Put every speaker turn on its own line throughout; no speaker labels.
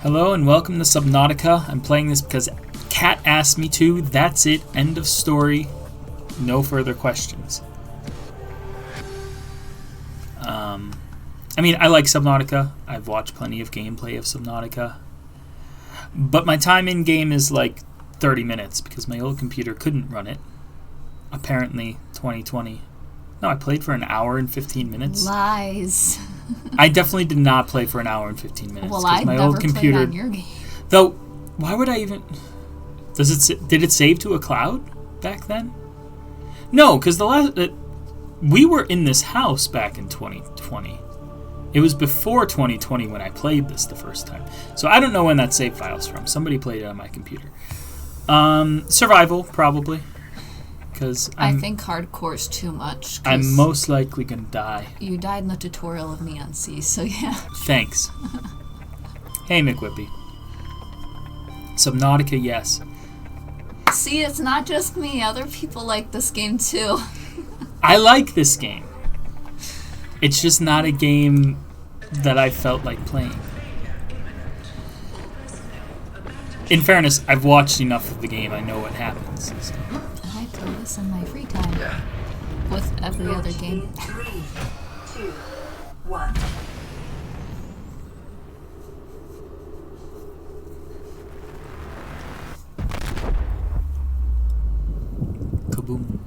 Hello and welcome to Subnautica. I'm playing this because Kat asked me to. That's it. End of story. No further questions. I mean, I like Subnautica. I've watched plenty of gameplay of Subnautica. But my time in game is like 30 minutes because my old computer couldn't run it. Apparently, 2020. No, I played for an hour and 15 minutes.
Lies.
I definitely did not play for an hour and 15 minutes.
Well, I never played on your game.
Though, why would I even... Did it save to a cloud back then? No, because the last... we were in this house back in 2020. It was before 2020 when I played this the first time. So I don't know when that save file's from. Somebody played it on my computer. Survival, probably.
I think hardcore's too much.
I'm most likely going to die.
You died in the tutorial of Neon Sea, so yeah.
Thanks. Hey, McWhippy. Subnautica, yes.
See, it's not just me. Other people like this game, too.
I like this game. It's just not a game that I felt like playing. In fairness, I've watched enough of the game. I know what happens. So.
I play this in my free time. With every other game.
3, 2, 1.
Kaboom.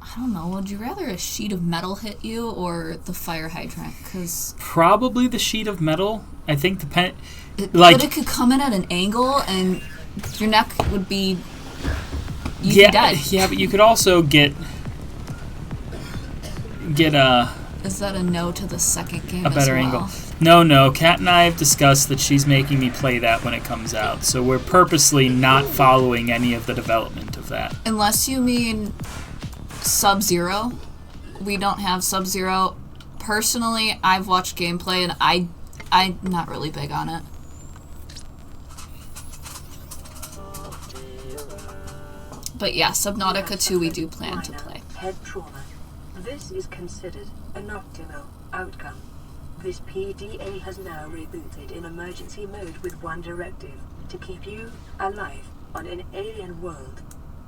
I don't know. Would you rather a sheet of metal hit you or the fire hydrant? Cause
probably the sheet of metal. I think but
it could come in at an angle and your neck would be... You'd be dead.
Yeah, but you could also get
Is that a no to the second game?
A better
as well?
angle. No. Kat and I have discussed that she's making me play that when it comes out. So we're purposely not following any of the development of that.
Unless you mean Sub-Zero. We don't have Sub-Zero. Personally, I've watched gameplay and I'm not really big on it. But yeah, Subnautica 2 we do plan to play.
Head trauma. This is considered an optimal outcome. This PDA has now rebooted in emergency mode with one directive: to keep you alive on an alien world.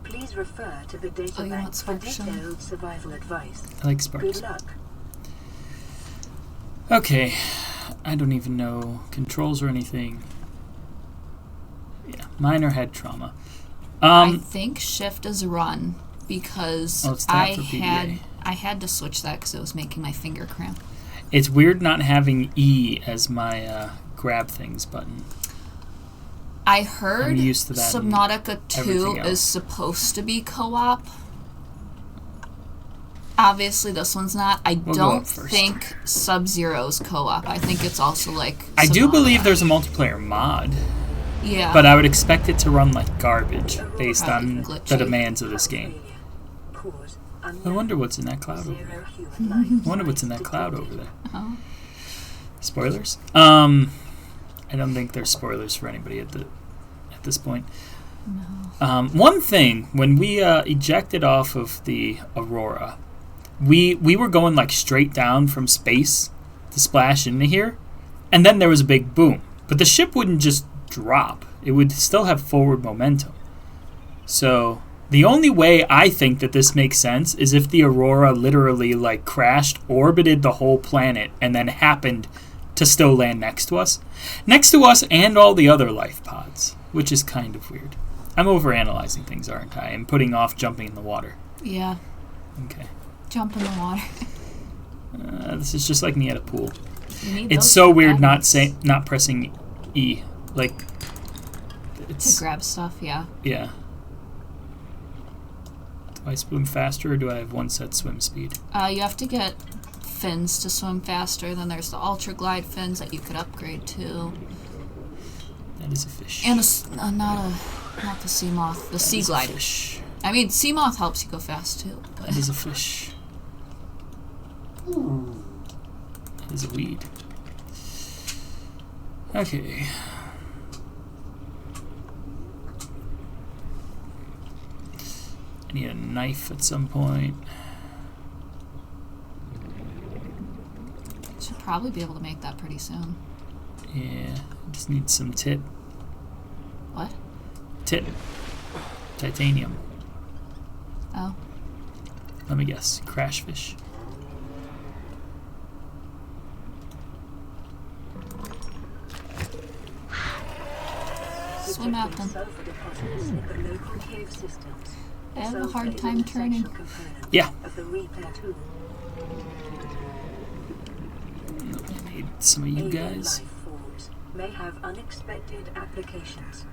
Please refer to the data bank for detailed survival advice.
I like sparks.
Good luck.
Okay. I don't even know controls or anything. Yeah, minor head trauma.
I think shift is run because
it's tab for PDA.
I had to switch that because it was making my finger cramp.
It's weird not having E as my grab things button.
I heard
I'm used to that
Subnautica 2 is supposed to be co-op. Obviously, this one's not. I don't think Sub-Zero's co-op. I think it's also like Subnautica.
I do believe there's a multiplayer mod.
Yeah.
But I would expect it to run like garbage based on the demands of this game. I wonder what's in that cloud over there. I wonder what's in that cloud over there.
Oh.
Spoilers? I don't think there's spoilers for anybody at this point.
No.
One thing, when we ejected off of the Aurora, we were going like straight down from space to splash into here, and then there was a big boom. But the ship wouldn't just drop. It would still have forward momentum. So the only way I think that this makes sense is if the Aurora literally like crashed, orbited the whole planet, and then happened to still land next to us and all the other life pods, which is kind of weird. I'm overanalyzing things, aren't I? I'm putting off jumping in the water.
Yeah.
Okay.
Jump in the water.
This is just like me at a pool. It's so weird not pressing E. Like, it's...
To grab stuff, yeah.
Yeah. Do I swim faster or do I have one set swim speed?
You have to get fins to swim faster. Then there's the ultra glide fins that you could upgrade to.
That is a fish.
And not the sea moth, the sea glide.
Fish.
I mean, sea moth helps you go fast too. But.
That is a fish. That is a weed. Okay. Need a knife at some point.
Should probably be able to make that pretty soon.
Yeah, just need some tit.
What?
Tit. Titanium.
Oh.
Let me guess. Crash fish.
Swim at them.
Sulfur deposits in the local cave systems.
I have a
Sulfur
hard
is
time
an
turning.
essential component
Yeah.
of the repair tool.
I need some of you
Alien
guys.
life forms may have unexpected applications.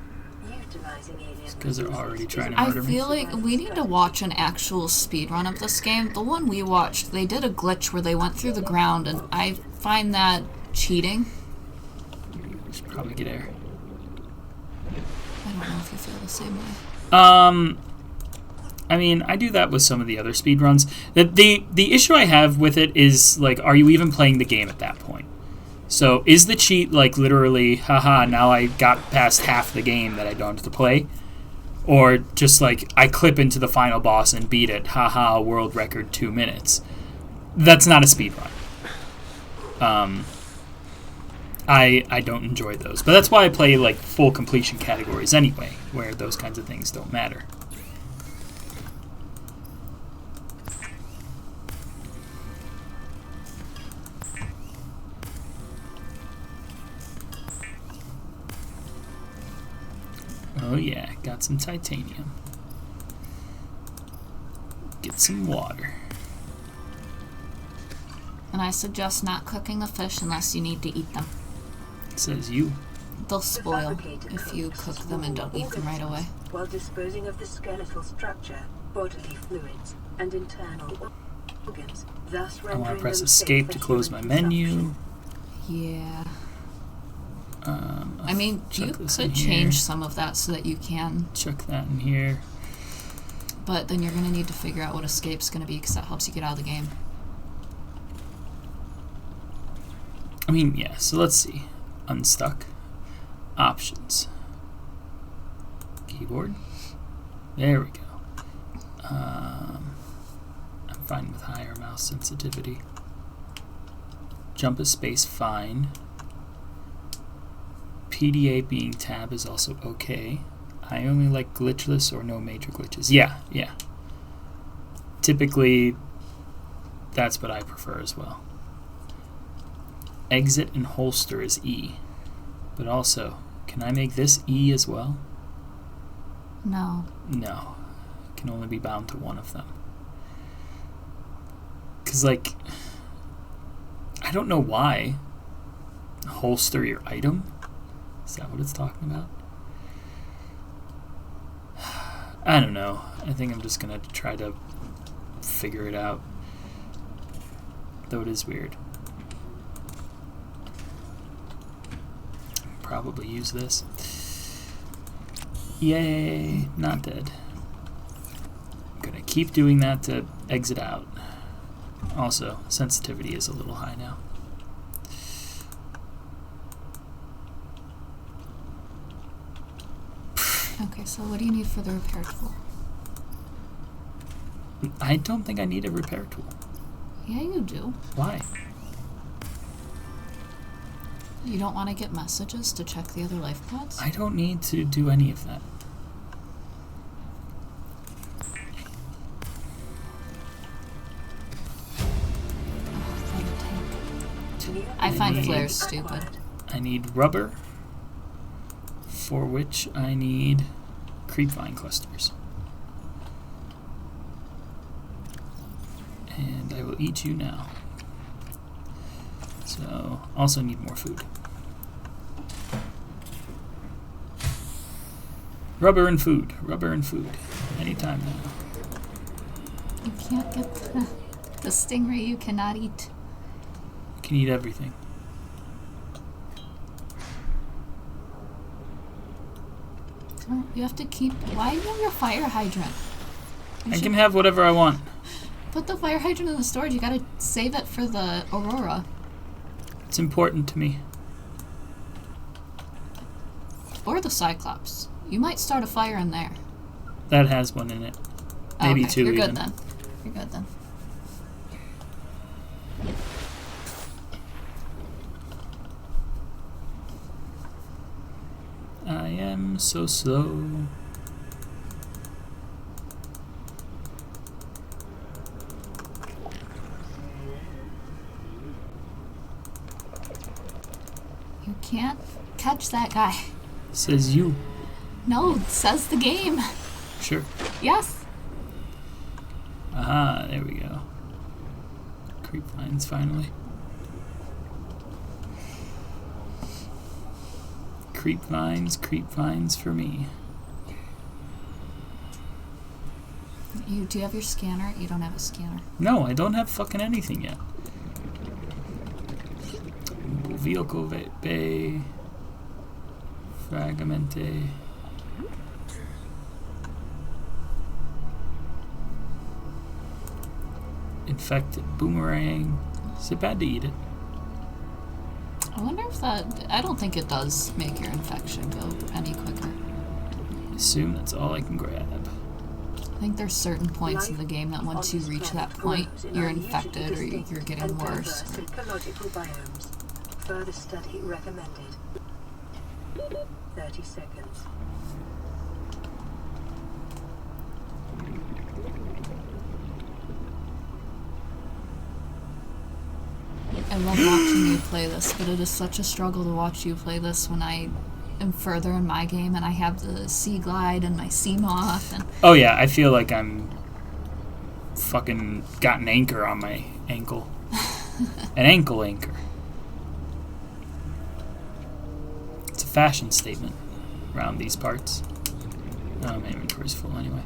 Utilizing alien
Because they're
resources
already
is
trying to
I
murder me.
feel like we need to watch an actual speedrun of this game. The one we watched, they did a glitch where they went through the ground, and I find that cheating.
Should probably get air.
I don't know if you feel the same way.
I mean, I do that with some of the other speedruns. The issue I have with it is, like, are you even playing the game at that point? So, is the cheat, like, literally, haha, now I got past half the game that I don't have to play? Or just, like, I clip into the final boss and beat it, haha, world record 2 minutes. That's not a speedrun. I don't enjoy those. But that's why I play, like, full completion categories anyway, where those kinds of things don't matter. Oh yeah, got some titanium. Get some water.
And I suggest not cooking the fish unless you need to eat them.
It says you.
They'll spoil if you cook them and don't eat them right away.
While disposing of the skeletal structure, bodily fluids, and internal organs, thus
I want
rendering
to press
them
escape
safe
to
for
close my
human
menu.
consumption.
Yeah.
I'll
I mean,
chuck
you
this in
could
here.
change some of that so that you can,
Chuck that in here.
but then you're going to need to figure out what escape's going to be because that helps you get out of the game.
I mean, yeah, so let's see. Unstuck. Options. Keyboard. There we go. I'm fine with higher mouse sensitivity. Jump a space, fine. PDA being tab is also okay. I only like glitchless or no major glitches. Yeah. Typically, that's what I prefer as well. Exit and holster is E. But also, can I make this E as well?
No.
No. It can only be bound to one of them. Because, like, I don't know why. Holster your item? Is that what it's talking about? I don't know. I think I'm just going to try to figure it out. Though it is weird. Probably use this. Yay, not dead. I'm gonna keep doing that to exit out. Also, sensitivity is a little high now.
Okay, so what do you need for the repair tool?
I don't think I need a repair tool.
Yeah, you do.
Why?
You don't want to get messages to check the other life pods?
I don't need to do any of that.
I find
need-
flares stupid.
I need rubber, for which I need creepvine clusters. And I will eat you now. So, also need more food. Rubber and food. Rubber and food. Anytime now.
You can't get the stingray you cannot eat.
Can eat everything.
Well, you have to keep... Why do you have your fire hydrant? You
I
should
can have whatever I want.
put the fire hydrant in the storage. You gotta save it for the Aurora.
It's important to me.
Or the Cyclops. You might start a fire in there.
That has one in it. Maybe
okay.
2
You're
even.
good then. You're good then.
I am so slow.
You can't catch that guy.
Says you.
No, says the game.
Sure.
Yes.
Aha, there we go. Creep vines finally. Creep vines for me.
Do you have your scanner? You don't have a scanner.
No, I don't have fucking anything yet. Vehicle bay. Fragmente. Infected boomerang. Is it bad to eat it?
I wonder if that... I don't think it does make your infection go any quicker.
I assume that's all I can grab.
I think there's certain points in the game that once you reach that point, you're infected or you're getting worse.
Ecological biomes. Further study recommended. 30 seconds.
I love watching you play this, but it is such a struggle to watch you play this when I am further in my game and I have the Sea Glide and my Sea Moth and...
Oh yeah, I feel like I'm fucking got an anchor on my ankle. An ankle anchor. It's a fashion statement around these parts. Oh, my inventory's full anyway.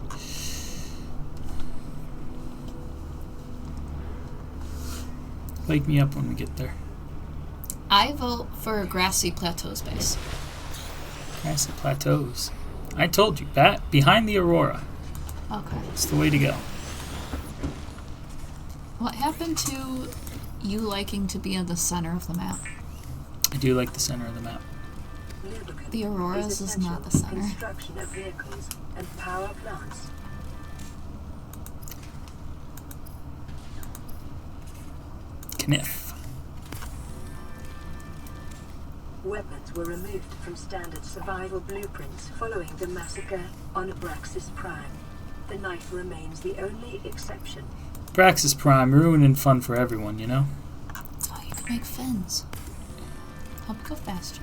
Wake me up when we get there.
I vote for Grassy Plateaus base.
Grassy plateaus. I told you, that behind the Aurora.
Okay.
It's the way to go.
What happened to you liking to be in the center of the map?
I do like the center of the map.
Lubricant
The Auroras is not the center.
Construction of vehicles and power plants.
Kniff.
Weapons were removed from standard survival blueprints following the massacre on Abraxas Prime. The knife remains the only exception.
Praxis Prime, ruining fun for everyone, you know?
Oh, you can make fins. Help go faster.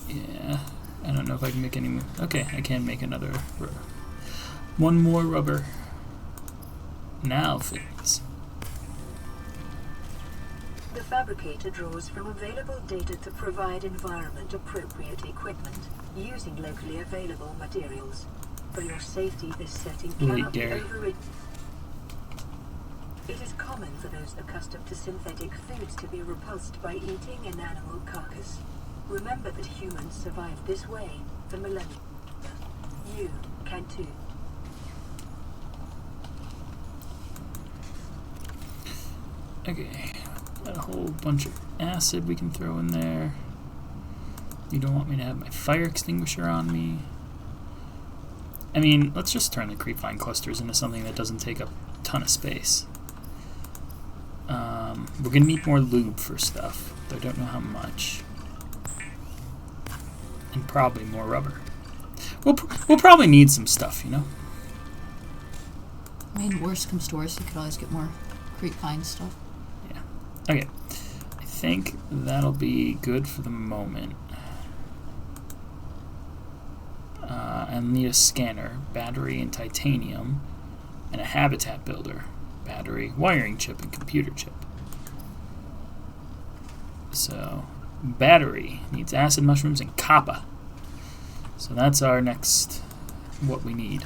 Yeah, I don't know if I can make any more. Okay, I can make another. One more rubber. Now fins.
The fabricator draws from available data to provide environment-appropriate equipment using locally available materials. For your safety, this setting cannot be overridden. It is common for those accustomed to synthetic foods to be repulsed by eating an animal carcass. Remember that humans survived this way for millennia. You can too.
Okay, got a whole bunch of acid we can throw in there. You don't want me to have my fire extinguisher on me. I mean, let's just turn the creepvine clusters into something that doesn't take up a ton of space. We're gonna need more lube for stuff, though I don't know how much. And probably more rubber. We'll probably need some stuff, you know?
I mean, worst comes to worst, you could always get more creepvine stuff.
Yeah. Okay. I think that'll be good for the moment. I'll need a scanner, battery, and titanium, and a habitat builder, battery, wiring chip, and computer chip. So, battery needs acid mushrooms and copper. So that's our next, what we need.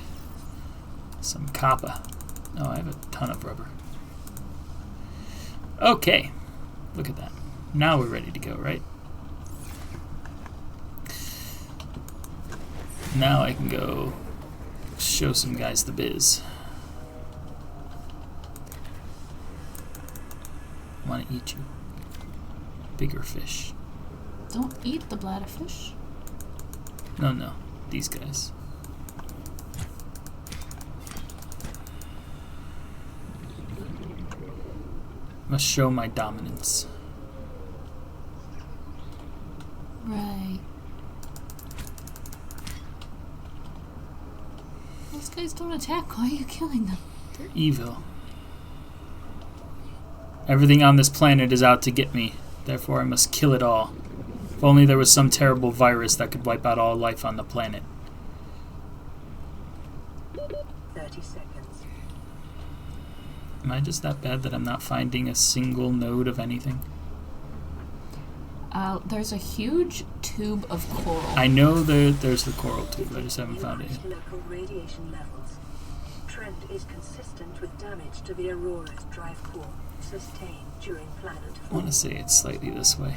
Some copper. Oh, I have a ton of rubber. Okay, look at that. Now we're ready to go, right? Now I can go show some guys the biz. I want to eat you. Bigger fish.
Don't eat the bladderfish.
No, these guys. Must show my dominance.
Right. Those guys don't attack. Why are you killing them?
They're evil. Everything on this planet is out to get me. Therefore, I must kill it all. If only there was some terrible virus that could wipe out all life on the planet.
30 seconds.
Am I just that bad that I'm not finding a single node of anything?
There's a huge tube of coral.
I know there's the coral tube. I just haven't found it yet.
Local radiation levels. Trend is consistent with damage to the Aurora's drive core sustained during planet
I
fall.
want to say it's slightly this way.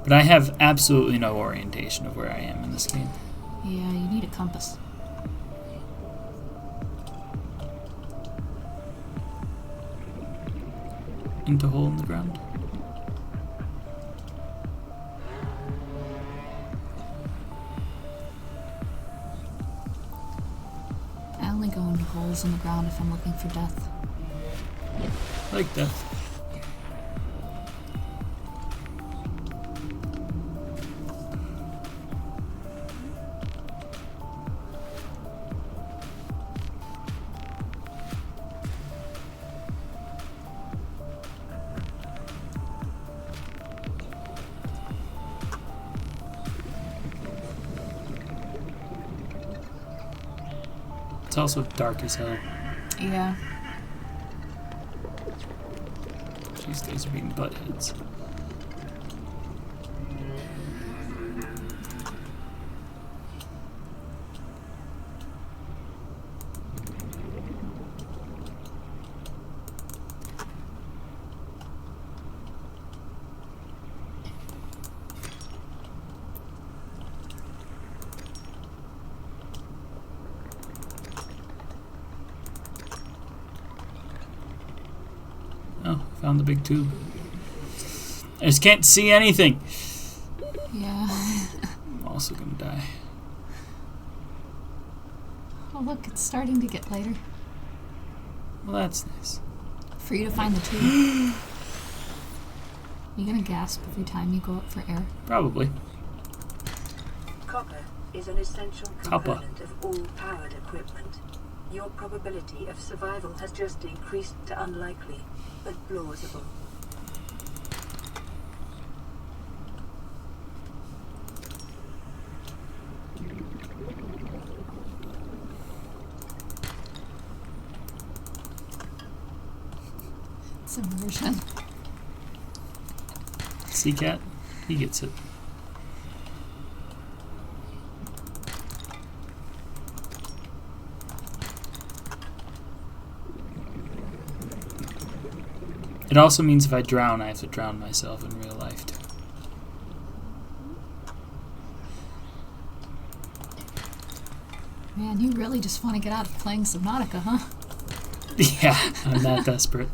But I have absolutely no orientation of where I am in this game.
Yeah, you need a compass.
Into hole in the ground.
I only go into holes in the ground if I'm looking for death.
Like death. It's also dark as hell.
Yeah.
These guys are being butt heads. Oh, found the big tube. I just can't see anything.
Yeah.
I'm also gonna die.
Oh look, it's starting to get lighter.
Well, that's nice.
For you to find the tube. You gonna gasp every time you go up for air?
Probably.
Copper is an essential
Copper.
component of all powered equipment. Your probability of survival has just increased to unlikely, but plausible.
It's immersion.
Sea cat, he gets it. It also means if I drown, I have to drown myself in real life too.
Man, you really just want to get out of playing Subnautica, huh?
Yeah, I'm that desperate.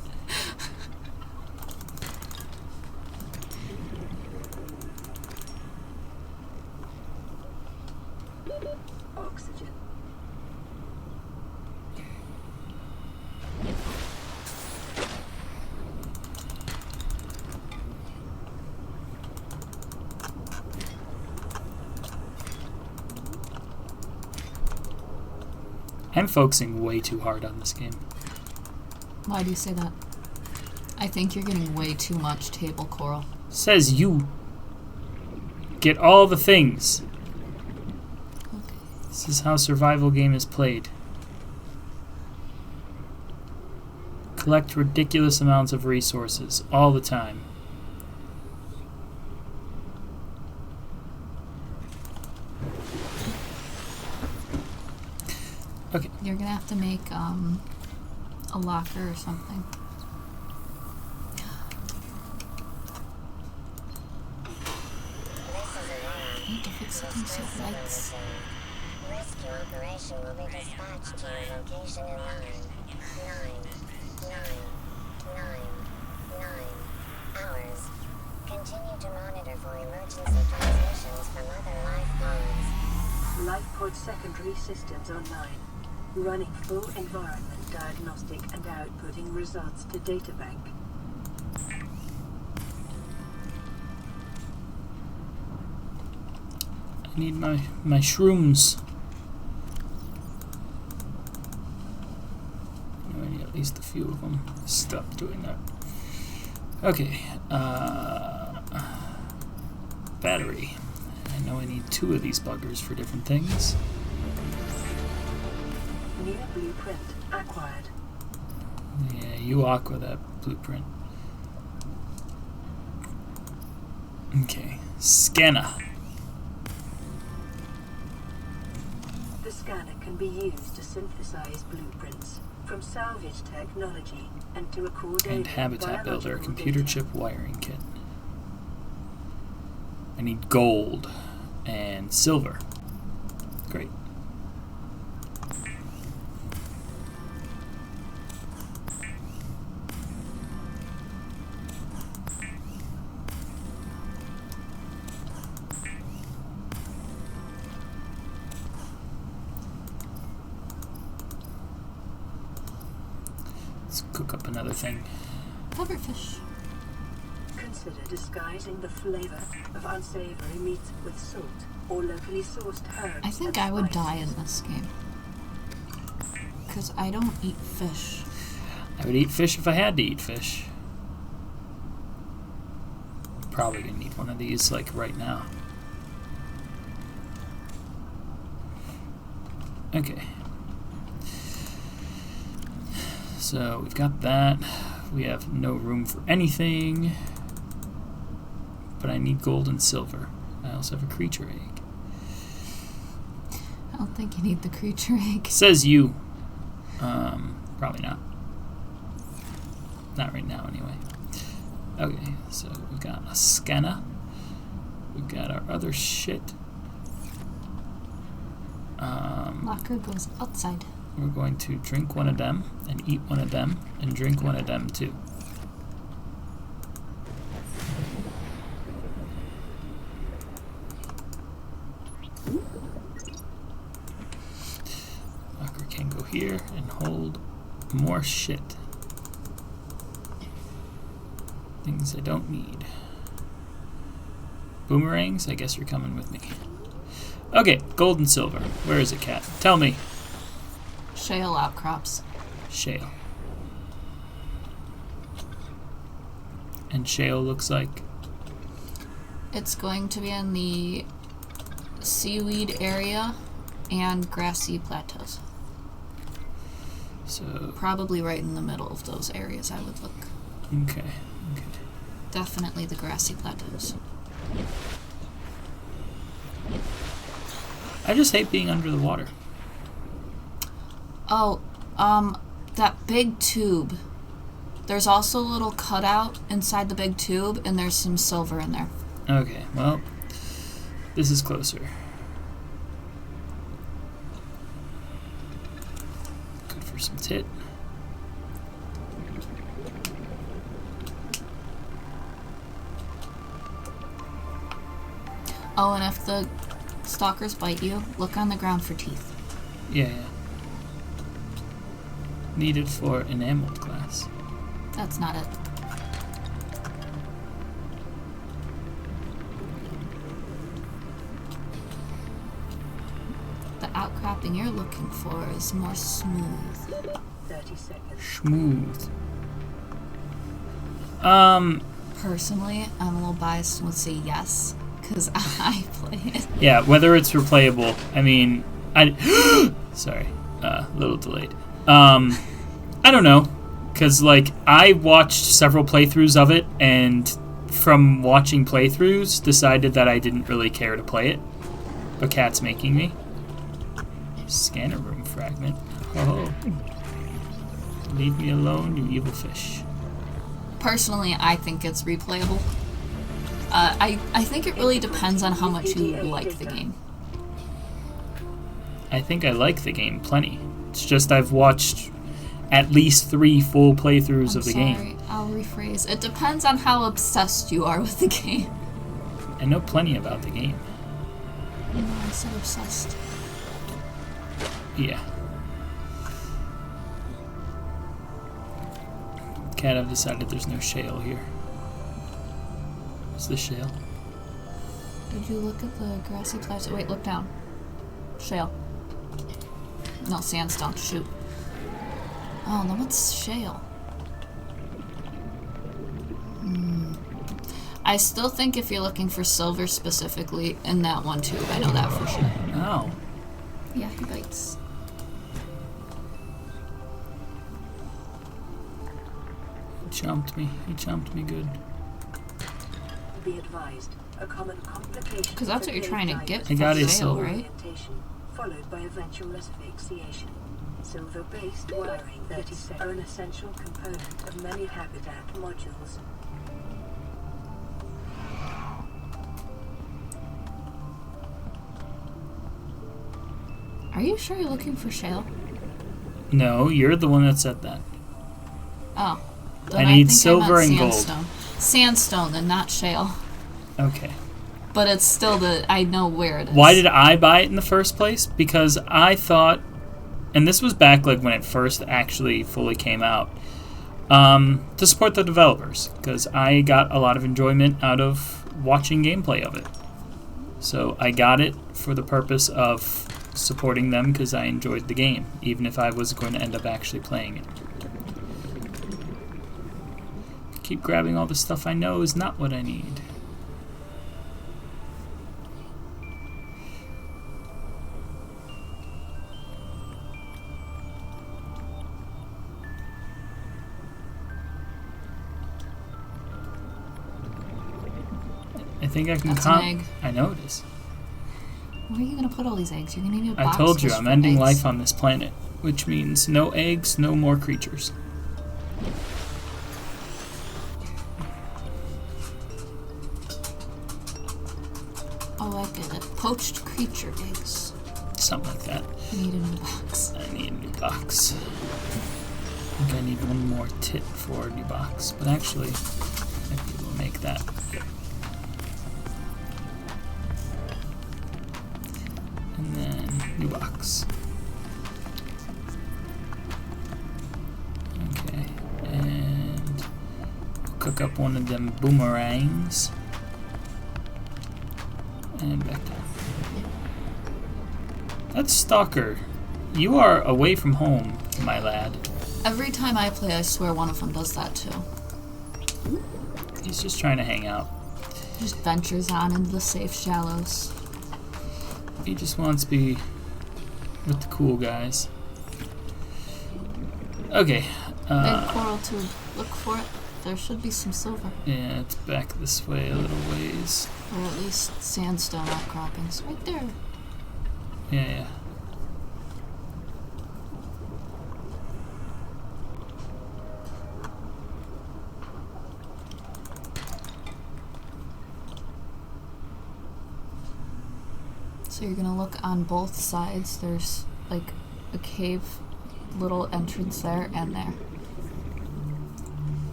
Oxygen.
I'm focusing way too hard on this game.
Why do you say that? I think you're getting way too much table coral.
Says you. Get all the things.
Okay.
This is how survival game is played. Collect ridiculous amounts of resources all the time. Okay.
You're gonna have to make a locker or something. I need to fix something so it lights.
Rescue operation will be dispatched to your location in 9 hours. Continue to monitor for emergency transmissions from other life pods.
Life pod secondary systems online. Running full environment diagnostic and outputting results to databank.
I need my shrooms. I need at least a few of them. Stop doing that. Okay. Battery. I know I need 2 of these buggers for different things.
New blueprint acquired.
Yeah, you aqua that blueprint. Okay. Scanner.
The scanner can be used to synthesize blueprints from salvage technology and to record
And habitat builder. Computer chip wiring kit. I need gold and silver. Great. Let's cook up another thing.
Pufferfish.
Consider disguising the flavor of unsavory meats with salt or locally sourced herbs.
I think
and
I would
spices.
die in this game. Because I don't eat fish.
I would eat fish if I had to eat fish. Probably gonna need one of these like right now. Okay. So we've got that. We have no room for anything. But I need gold and silver. I also have a creature egg.
I don't think you need the creature egg.
Says you. Probably not. Not right now, anyway. Okay, so we've got a scanner. We've got our other shit.
Locker goes outside.
We're going to drink one of them, and eat one of them, and drink one of them too. Locker can go here and hold more shit. Things I don't need. Boomerangs? I guess you're coming with me. Okay, gold and silver. Where is it, cat? Tell me.
Shale outcrops.
Shale. And shale looks like?
It's going to be in the seaweed area and grassy plateaus.
So,
Probably right in the middle of those areas, I would look.
okay.
Definitely the grassy plateaus.
I just hate being under the water.
Oh, that big tube. There's also a little cutout inside the big tube, and there's some silver in there.
Okay, well, this is closer. Good for some tit.
Oh, and if the stalkers bite you, look on the ground for teeth.
Yeah. Needed for enameled glass.
That's not it. The outcropping you're looking for is more smooth.
30 seconds.
Smooth.
Personally, I'm a little biased and would say yes, because I play it.
Yeah, whether it's replayable, I mean, sorry, a little delayed. I don't know, because, like, I watched several playthroughs of it, and from watching playthroughs, decided that I didn't really care to play it. But Cat's making me. Scanner room fragment. Oh. Leave me alone, you evil fish.
Personally, I think it's replayable. I think it really depends on how much you like the game.
I think I like the game plenty. It's just I've watched at least 3 full playthroughs of the game.
I'll rephrase. It depends on how obsessed you are with the game.
I know plenty about the game.
No, I said obsessed.
Yeah. Cat, I've decided there's no shale here. Is this shale?
Did you look at the grassy plateau? Wait, look down. Shale. No, sandstone. Shoot. Oh, no, what's shale? I still think if you're looking for silver specifically, in that one too. I know that for sure.
Oh.
Yeah, he bites.
He chomped me. He chomped me good.
Be advised, a common complication.
Because that's what you're trying to get
I
from
got his
shale,
silver.
right?
Orientation, followed by eventual asphyxiation. Silver-based wiring that is are an essential component of many habitat modules.
Are you sure you're looking for shale?
No, you're the one that said that.
Oh. Then
I need
think
silver
meant
and gold.
sandstone. Sandstone, then not shale.
Okay.
But it's still I know where it is.
Why did I buy it in the first place? Because I thought, and this was back like when it first actually fully came out, to support the developers. Because I got a lot of enjoyment out of watching gameplay of it. So I got it for the purpose of supporting them because I enjoyed the game, even if I was going to end up actually playing it. Keep grabbing all the stuff I know is not what I need. I think I can
That's an egg.
I know it is.
Where are you going to put all these eggs? You're going to need a
I
box
told you
just
I'm
for
ending
eggs.
life on this planet, which means no eggs, no more creatures.
Oh, I get it. Poached creature eggs.
Something like that.
I need a new box.
I need a new box. I think I need one more tit for a new box, but actually, I might be able to make that. And then, new box. Okay, and cook up one of them boomerangs. And back down. That's Stalker. You are away from home, my lad.
Every time I play, I swear one of them does that too.
He's just trying to hang out.
Just ventures on into the safe shallows.
He just wants to be with the cool guys. Okay.
Big coral tube. Look for it. There should be some silver.
Yeah, it's back this way a little ways.
Or at least sandstone outcroppings. Right there.
Yeah.
So you're gonna look on both sides. There's like a cave little entrance there and there.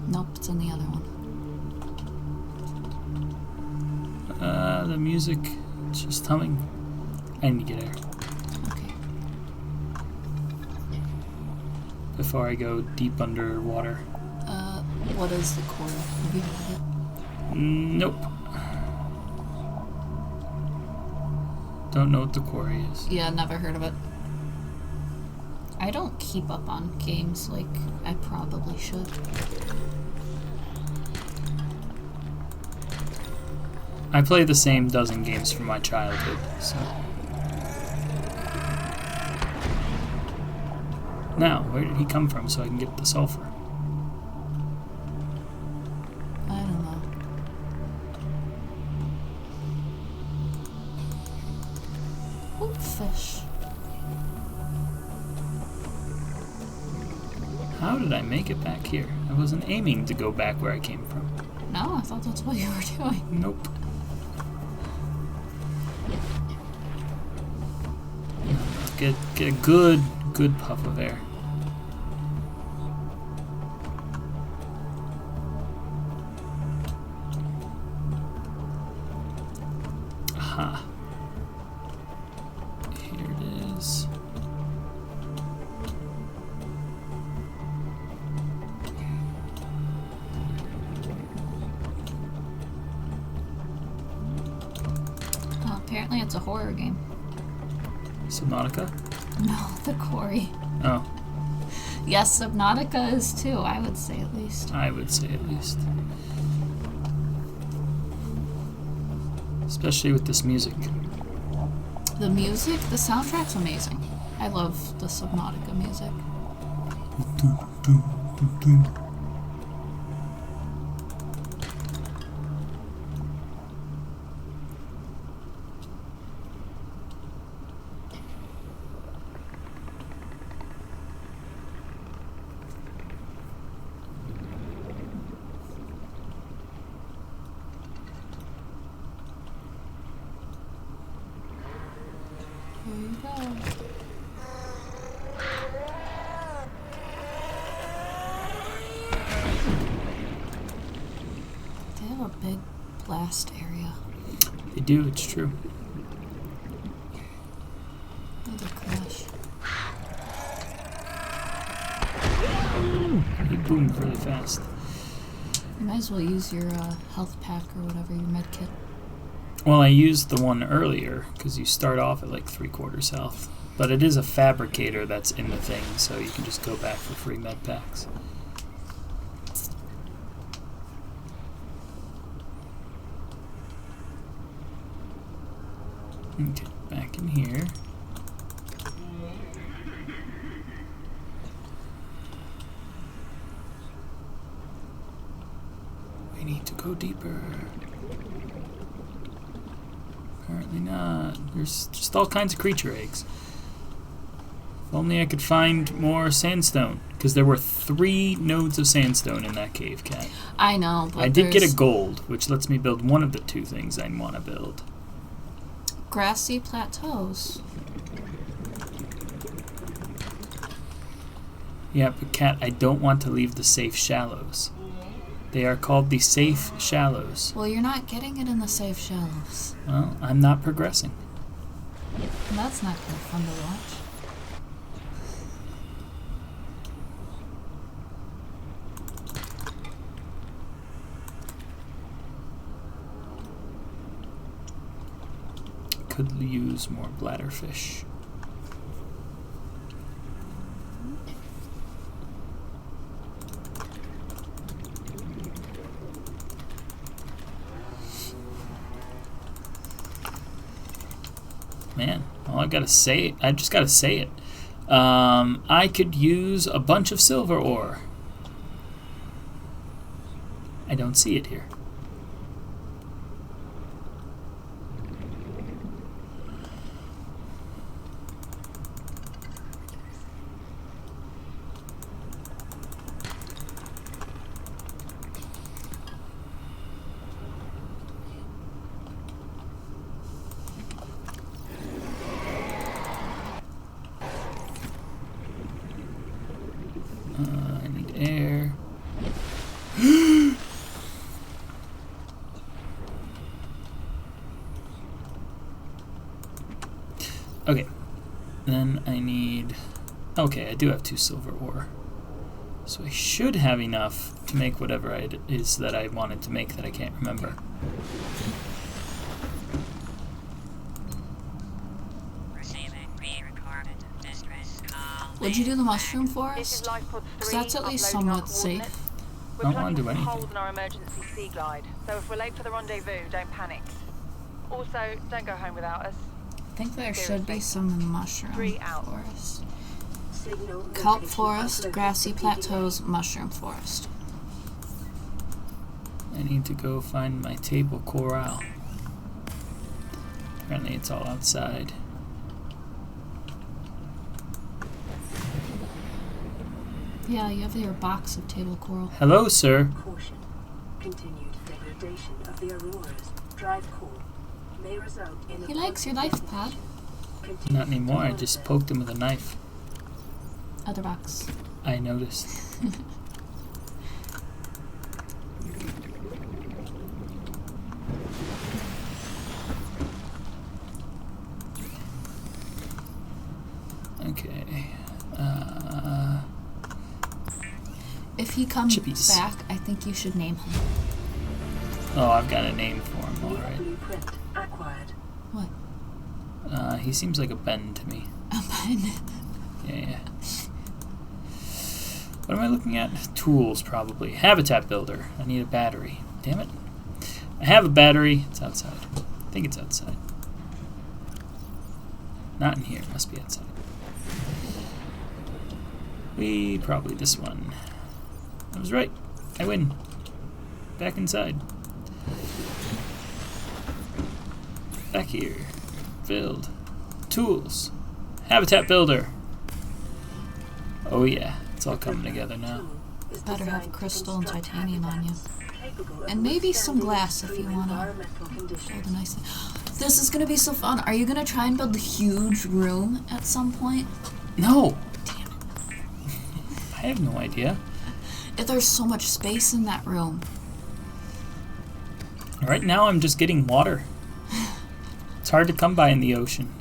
Nope, it's in the other one.
The music, it's just humming. I need to get air
Okay.
before I go deep underwater.
What is the core? Have you heard of it?
Nope. Don't know what the quarry is.
Yeah, never heard of it. I don't keep up on games like I probably should.
I play the same dozen games from my childhood, so. Now, where did he come from so I can get the sulfur?
I don't know. Ooh, fish.
How did I make it back here? I wasn't aiming to go back where I came from.
No, I thought that's what you were doing.
Nope. Get a good puff of air. Aha. Here it is.
Apparently it's a horror game.
Subnautica?
No, the quarry.
Oh,
Yes, Subnautica is too, I would say at least.
I would say at least. Especially with this music.
The music, the soundtrack's amazing. I love the Subnautica music. Here you go. They have a big blast area.
They do, it's true.
Another crash.
He boomed really fast.
You might as well use your health pack or whatever, your med kit.
Well, I used the one earlier because you start off at like 3/4 health. But it is a fabricator that's in the thing, so you can just go back for free med packs. Okay, back in here. We need to go deeper. Apparently not. There's just all kinds of creature eggs. If only I could find more sandstone. Because there were 3 nodes of sandstone in that cave, Cat.
I know, but
I did get a gold, which lets me build one of the 2 things I want to build.
grassy plateaus.
Yeah, but Cat, I don't want to leave the safe shallows. They are called the safe shallows.
Well, you're not getting it in the safe shallows.
Well, I'm not progressing.
And that's not very fun to watch.
Could use more bladderfish. Man, all I gotta say, I just gotta say it. I could use a bunch of silver ore. I don't see it here. I need air. Okay. Then I need... Okay, I do have 2 silver ore. So I should have enough to make whatever it is that I wanted to make that I can't remember.
Would you do the mushroom
This
forest?
is Lifepod 3.
Because that's at least
uploading our
somewhat safe.
coordinates.
I
We're
don't
planning
want to do
to
anything.
hold in our emergency sea glide, so if we're late for the rendezvous, don't panic. Also, don't go home without us.
I think there should be some in the mushroom
3 out.
forest.
Signal
Kelp
location
forest,
uploaded
grassy
to
plateaus, mushroom forest.
I need to go find my table coral. Apparently it's all outside.
Yeah, you have your box of table coral.
Hello, sir.
Caution. Continued degradation of the Aurora's drive core may result in
He likes your life pod.
Not anymore, I just poked him with a knife.
Other box.
I noticed. Okay.
If he comes
Chippies.
back, I think you should name him.
Oh, I've got a name for him already.
Blueprint acquired.
What?
He seems like a Ben to me.
A Ben.
Yeah. What am I looking at? Tools, probably. Habitat builder. I need a battery. Damn it. I have a battery. It's outside. I think it's outside. Not in here. It must be outside. Probably this one. I was right. I win. Back inside. Back here. Build. Tools. Habitat builder. Oh yeah. It's all coming together now.
Better have crystal and titanium on you. And maybe some glass if you want to build a nice thing. This is going to be so fun. Are you going to try and build a huge room at some point?
No.
Damn it.
I have no idea.
There's so much space in that room.
Right now I'm just getting water. It's hard to come by in the ocean.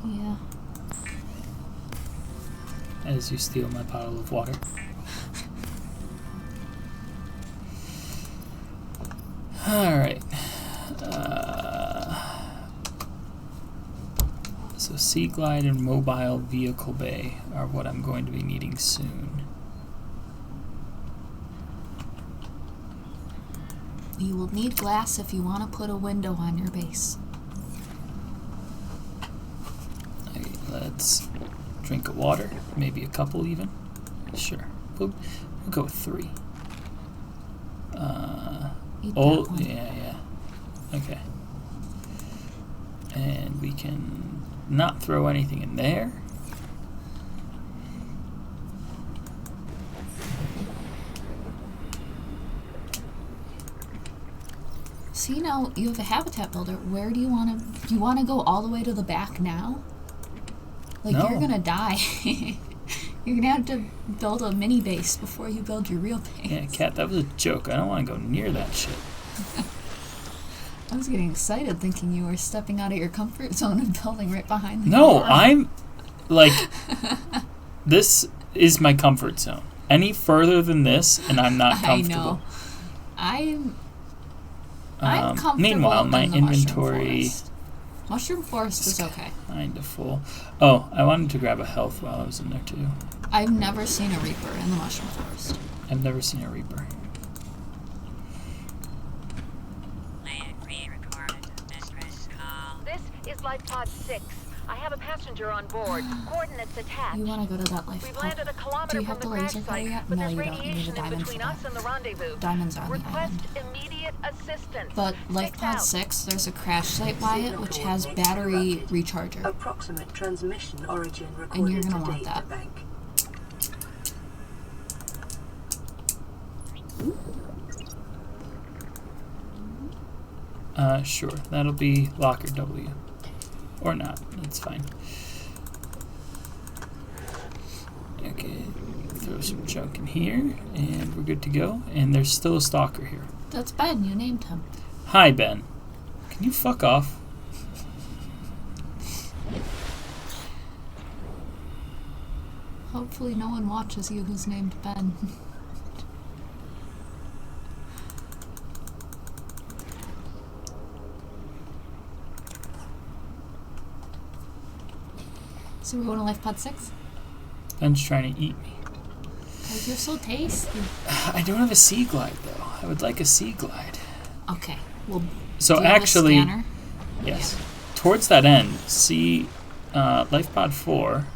Yeah.
As you steal my bottle of water. Alright. So Sea Glide and Mobile Vehicle Bay are what I'm going to be needing soon.
You will need glass if you want to put a window on your base.
Okay, let's drink of water. Maybe a couple even. Sure. We'll go with 3.
Eat
Oh,
that one.
yeah. Okay. And we can not throw anything in there.
See, now you have a habitat builder. Where do you want to? Do you want to go all the way to the back now? Like,
No.
you're gonna die. You're gonna have to build a mini base before you build your real base.
Yeah, Cat, that was a joke. I don't want to go near that shit.
I was getting excited thinking you were stepping out of your comfort zone and building right behind the
No,
door.
I'm like, this is my comfort zone. Any further than this, and I'm not comfortable.
I know. I'm comfortable.
Meanwhile, my
in the
inventory
Mushroom forest is okay.
kind of full. Oh, I wanted to grab a health while I was in there too.
I've never seen a reaper in the mushroom forest.
I've never seen a reaper.
This is Life Pod 6. I have a passenger on board. Coordinates attached.
You want to go to that life
We've
pod.
landed a
Do
kilometer
you have
from
the
the crash
laser cutter
site,
yet?
but
No,
there's
you don't. You need a
radiation in
diamond for
between
that.
us and the rendezvous.
Diamonds are on the
Request
island.
immediate assistance.
But Life
Checked
Pod
out.
6, there's a crash site by it which has battery recharger.
Approximate transmission origin recorded
And you're gonna
to
want
data
that.
bank.
Sure. That'll be locker W. Or not. That's fine. Okay. Throw some junk in here, and we're good to go. And there's still a stalker here.
That's Ben, you named him.
Hi, Ben. Can you fuck off?
Hopefully no one watches you who's named Ben. So we're going to Life Pod 6?
Ben's trying to eat me.
Because you're so tasty.
I don't have a Sea Glide, though. I would like a Sea Glide.
Okay, well,
So
do you have a
actually,
scanner?
yes. Towards that end, see Life Pod 4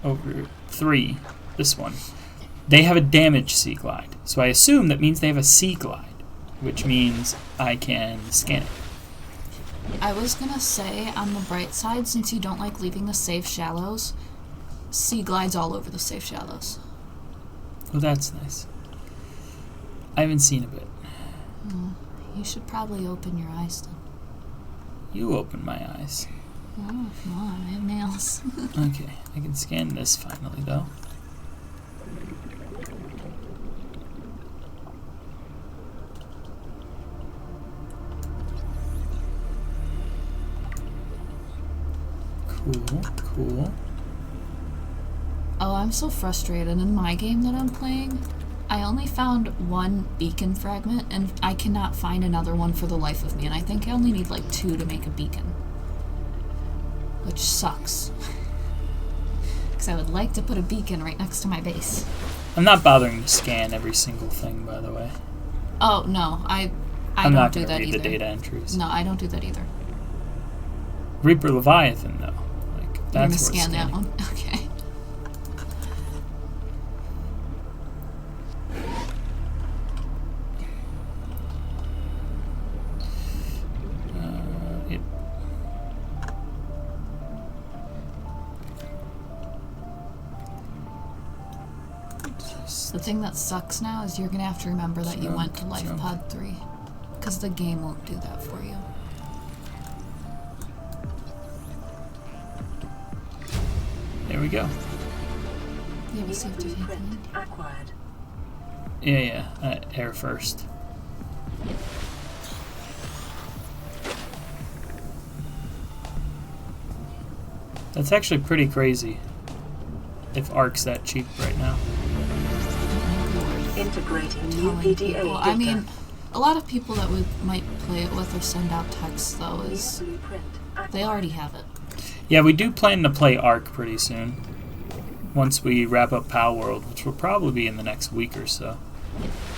over 3, this one. They have a damaged Sea Glide. So I assume that means they have a Sea Glide, which means I can scan it.
I was gonna say, on the bright side, since you don't like leaving the safe shallows, sea glides all over the safe shallows.
Oh, that's nice. I haven't seen a bit.
You should probably open your eyes then.
You open my eyes.
Oh, come on, I have nails.
Okay, I can scan this finally, though. Cool.
Oh, I'm so frustrated. In my game that I'm playing, I only found one beacon fragment, and I cannot find another one for the life of me, and I think I only need like 2 to make a beacon. which sucks. Because I would like to put a beacon right next to my base.
I'm not bothering to scan every single thing, by the way.
Oh, no, I
I'm
don't
not
do
going to
that
read
either.
the data entries.
No, I don't do that either.
Reaper Leviathan, though. Like,
You're
that's
gonna
worth
scan that
scanning.
one? Okay.
Yep.
The thing that sucks now is you're gonna have to remember that you went to
Jump,
Life
jump.
Pod 3. Because the game won't do that for you.
There we go.
Yeah, we see if to take
Blueprint
one.
acquired.
Yeah. Air first. That's actually pretty crazy. If ARC's that cheap right now.
Integrating new
Telling
PDA
people.
data.
I mean, a lot of people that we might play it with or send out texts though
New
is
blueprint acquired.
they already have it.
Yeah, we do plan to play ARC pretty soon. Once we wrap up Pal World, which will probably be in the next week or so.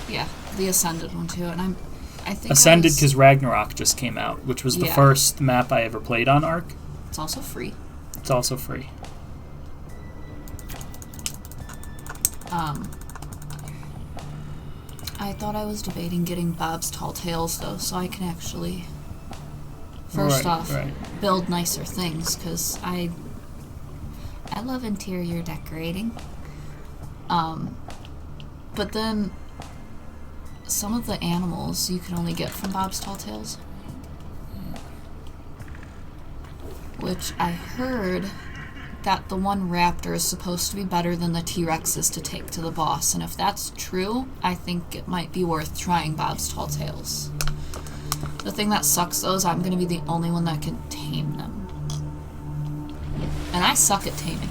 Yeah, the Ascended one too, and I think
Ascended because Ragnarok just came out, which was the
Yeah.
first map I ever played on ARC.
it's also free.
It's also free.
I thought I was debating getting Bob's Tall Tales though, so I can actually first off
Right.
build nicer things because I love interior decorating. But then some of the animals you can only get from Bob's Tall Tales, which I heard that the one raptor is supposed to be better than the T-Rexes to take to the boss, and if that's true, I think it might be worth trying Bob's Tall Tales. The thing that sucks though is I'm gonna be the only one that can tame them. And I suck at taming.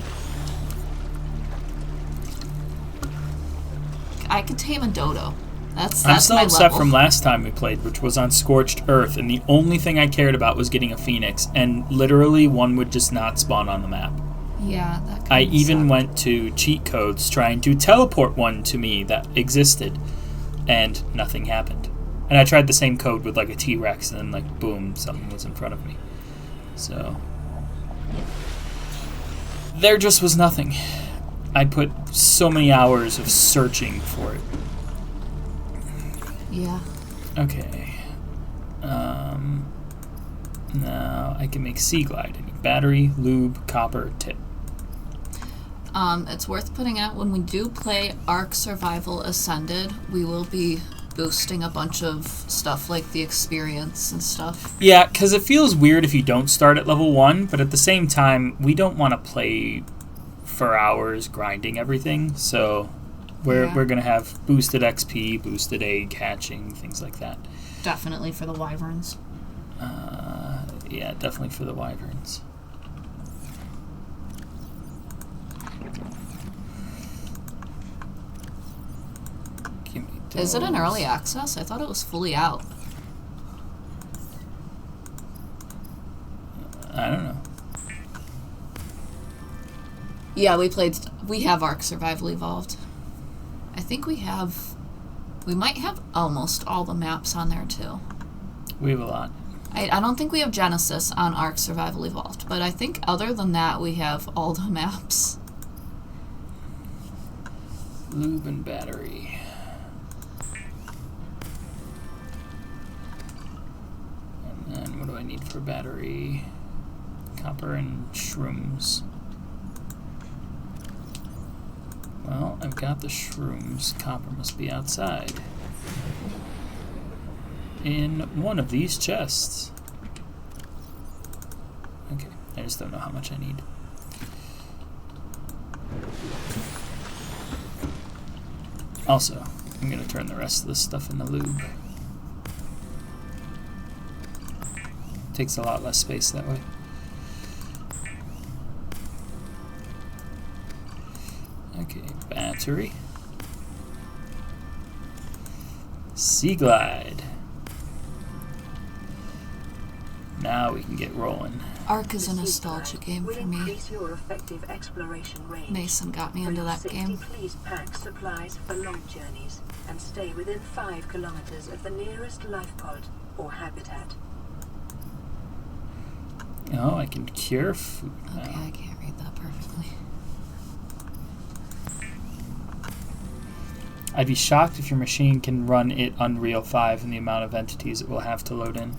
I could tame a dodo. That's
I'm still
my
upset
level.
from last time we played, which was on Scorched Earth, and the only thing I cared about was getting a phoenix, and literally one would just not spawn on the map.
Yeah, that
I
kinda
even
sucked.
went to cheat codes trying to teleport one to me that existed, and nothing happened. And I tried the same code with like a T-Rex, and then like boom, something was in front of me. So there just was nothing. I put so many hours of searching for it.
Yeah.
Okay. Now I can make Sea Glide. I need battery, lube, copper, tip.
It's worth putting out when we do play Ark Survival Ascended, we will be boosting a bunch of stuff like the experience and stuff.
Yeah, because it feels weird if you don't start at level 1, but at the same time, we don't want to play for hours grinding everything, so we're
Yeah.
going to have boosted XP, boosted egg hatching, things like that.
Definitely for the wyverns.
Yeah, definitely for the wyverns. Give me
Is it in
those.
early access? I thought it was fully out.
I don't know.
Yeah, we have Ark Survival Evolved. I think we might have almost all the maps on there too.
We have a lot.
I don't think we have Genesis on Ark Survival Evolved, but I think other than that we have all the maps.
Lube and battery. And then what do I need for battery? Copper and shrooms. Well, I've got the shrooms. Copper must be outside. In one of these chests. Okay, I just don't know how much I need. Also, I'm going to turn the rest of this stuff into lube. Takes a lot less space that way. Okay, battery. Sea Glide. Now we can get rolling.
Ark is a nostalgia game
will
for me.
increase your effective exploration range.
Mason got me
For
into
your
that
safety,
game.
please pack supplies for long journeys and stay within 5 kilometers of the nearest life pod or habitat.
Oh, I can cure food now.
Okay, I can't read that perfectly.
I'd be shocked if your machine can run it Unreal 5 and the amount of entities it will have to load in.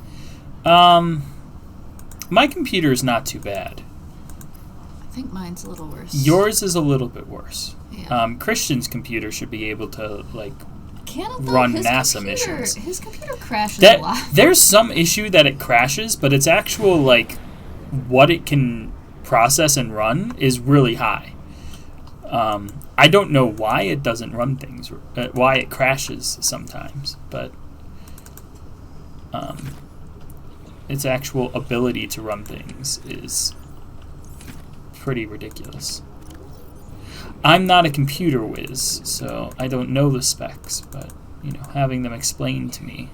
My computer is not too bad.
I think mine's a little worse.
Yours is a little bit worse.
Yeah.
Christian's computer should be able to, like,
Can't though,
run
his
NASA
computer-
missions.
His computer crashes a lot.
There's some issue that it crashes, but its actual, like, what it can process and run is really high. I don't know why it doesn't run things, why it crashes sometimes, but its actual ability to run things is pretty ridiculous. I'm not a computer whiz, so I don't know the specs, but, you know, having them explained to me.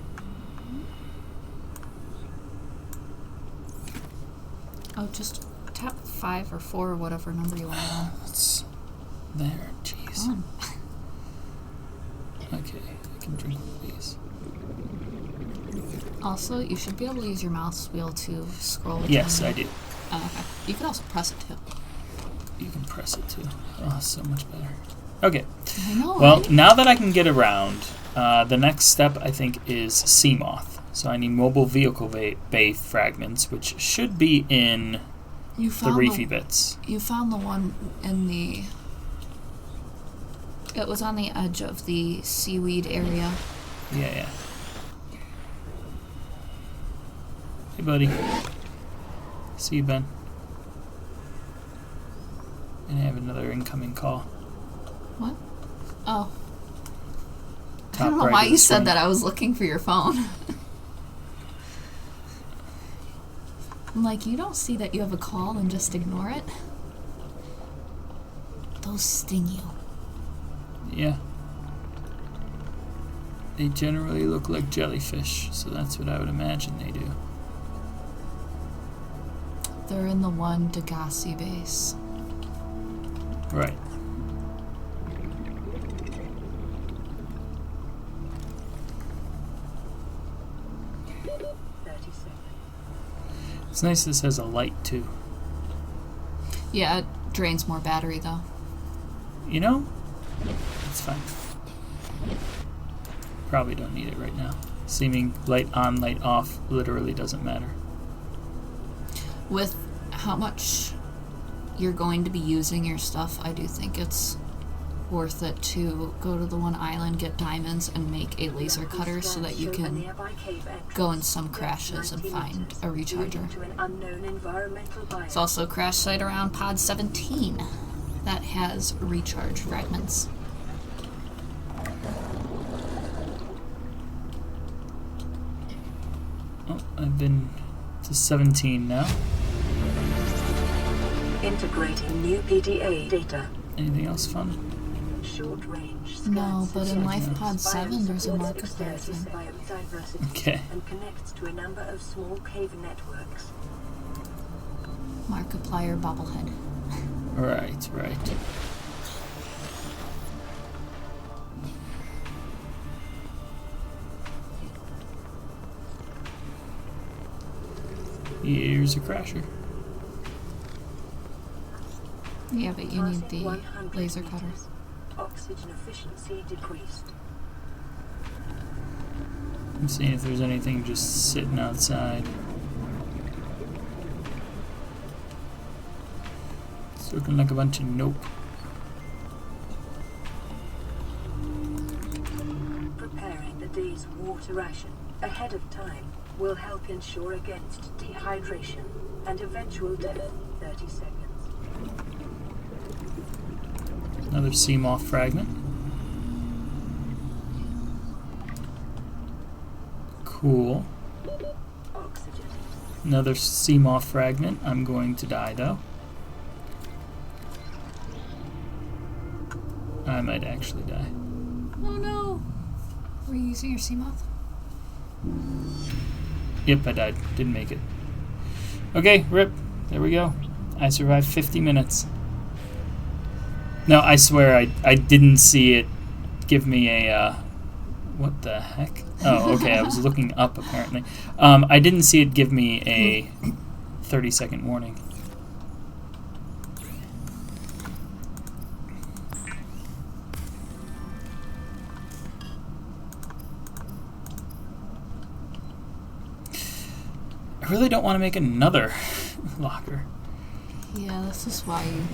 Oh, just tap 5 or 4 or whatever number you want on.
It's there, jeez.
On.
Okay, I can drink one of these.
Also, you should be able to use your mouse wheel to scroll.
Yes,
down.
I do.
Oh, okay. You can also press it too.
You can press it too. Oh, so much better. Okay.
I know.
Well,
right?
now that I can get around, the next step I think is Seamoth. So I need mobile vehicle bay fragments, which should be in
You
the
found
reefy bits.
You found the one in the. It was on the edge of the seaweed area.
Yeah. Hey, buddy. See you, Ben. And I have another incoming call.
What? Oh. I
Top
don't know
right
why
of
you
the
said
screen.
that. I was looking for your phone. I'm like, you don't see that you have a call and just ignore it? Those sting you.
Yeah. They generally look like jellyfish, so that's what I would imagine they do.
They're in the one Degassi base.
Right. It's nice this has a light too.
Yeah, it drains more battery though.
You know? It's fine. Probably don't need it right now. Seeming light on, light off literally doesn't matter.
With how much you're going to be using your stuff, I do think it's worth it to go to the one island, get diamonds, and make a laser cutter so that you can go in some crashes and find a recharger. There's also a crash site around pod 17 that has recharge fragments.
Oh, I've been to 17 now.
Integrating new PDA data.
Anything else fun?
Short range.
No, but in Life
Yes.
Pod 7 there's a Markiplier thing.
Biodiversity
Okay.
and connects to a number of small cave networks.
Markiplier bobblehead.
Right. Here's a crasher.
Yeah, but you need
Passing
the
100
laser cutter.
meters. Oxygen efficiency decreased.
I'm seeing if there's anything just sitting outside. It's looking like a bunch of nope.
Preparing the day's water ration ahead of time will help ensure against dehydration and eventual death. 30 seconds.
Another Seamoth fragment. Cool.
Oxygen.
Another Seamoth fragment. I'm going to die though. I might actually die.
Oh no! Were you using your Seamoth?
Yep, I died. Didn't make it. Okay, rip. There we go. I survived 50 minutes. No, I swear I didn't see it give me a, what the heck? Oh, okay, I was looking up apparently. I didn't see it give me a 30-second warning. I really don't want to make another locker.
Yeah, this is why you...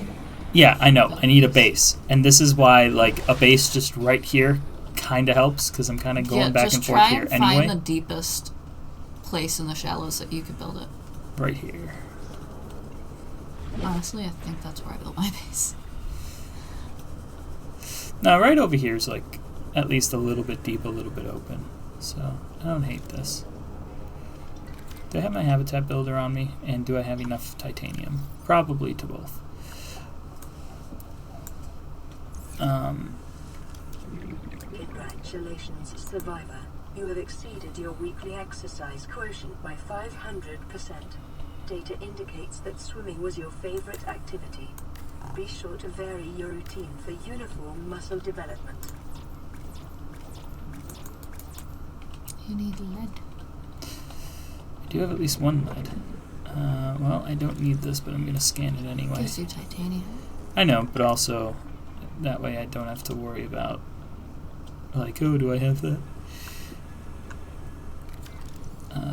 Yeah, I know. I need a base. And this is why, like, a base just right here kind of helps, because I'm kind of going back and forth here
just try and
anyway.
find the deepest place in the shallows that you could build it.
Right here.
Honestly, I think that's where I built my base.
Now, right over here is, like, at least a little bit deep, a little bit open. So, I don't hate this. Do I have my habitat builder on me? And do I have enough titanium? Probably to both.
Congratulations, survivor. You have exceeded your weekly exercise quotient by 500%. Data indicates that swimming was your favorite activity. Be sure to vary your routine for uniform muscle development.
You need lead.
I do have at least one lead. Well, I don't need this, but I'm going to scan it anyway.
Gives you titanium.
I know, but also that way I don't have to worry about, like, oh, do I have that?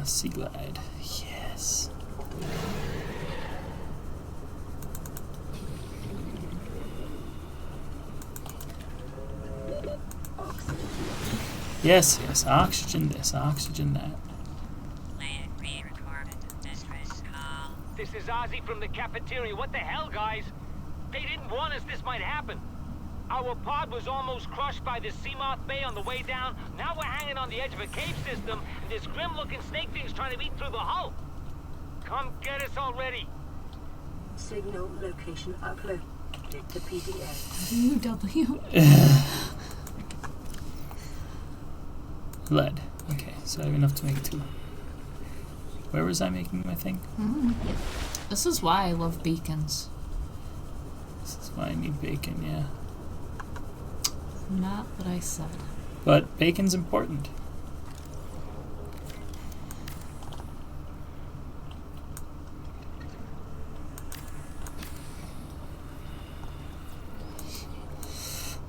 Sea glide. Yes. Yes, yes. Oxygen this, oxygen that.
This is Ozzy from the cafeteria. What the hell, guys? They didn't warn us this might happen. Our pod was almost crushed by this Seamoth Bay on the way down. Now we're hanging on the edge of a cave system, and this grim-looking snake thing's trying to eat through the hull. Come get us already.
Signal location uploaded to PDA.
UW.
Lead. Okay, so I have enough to make 2. Where was I making my thing?
This is why I love beacons.
This is why I need bacon, yeah.
Not what I said.
But bacon's important.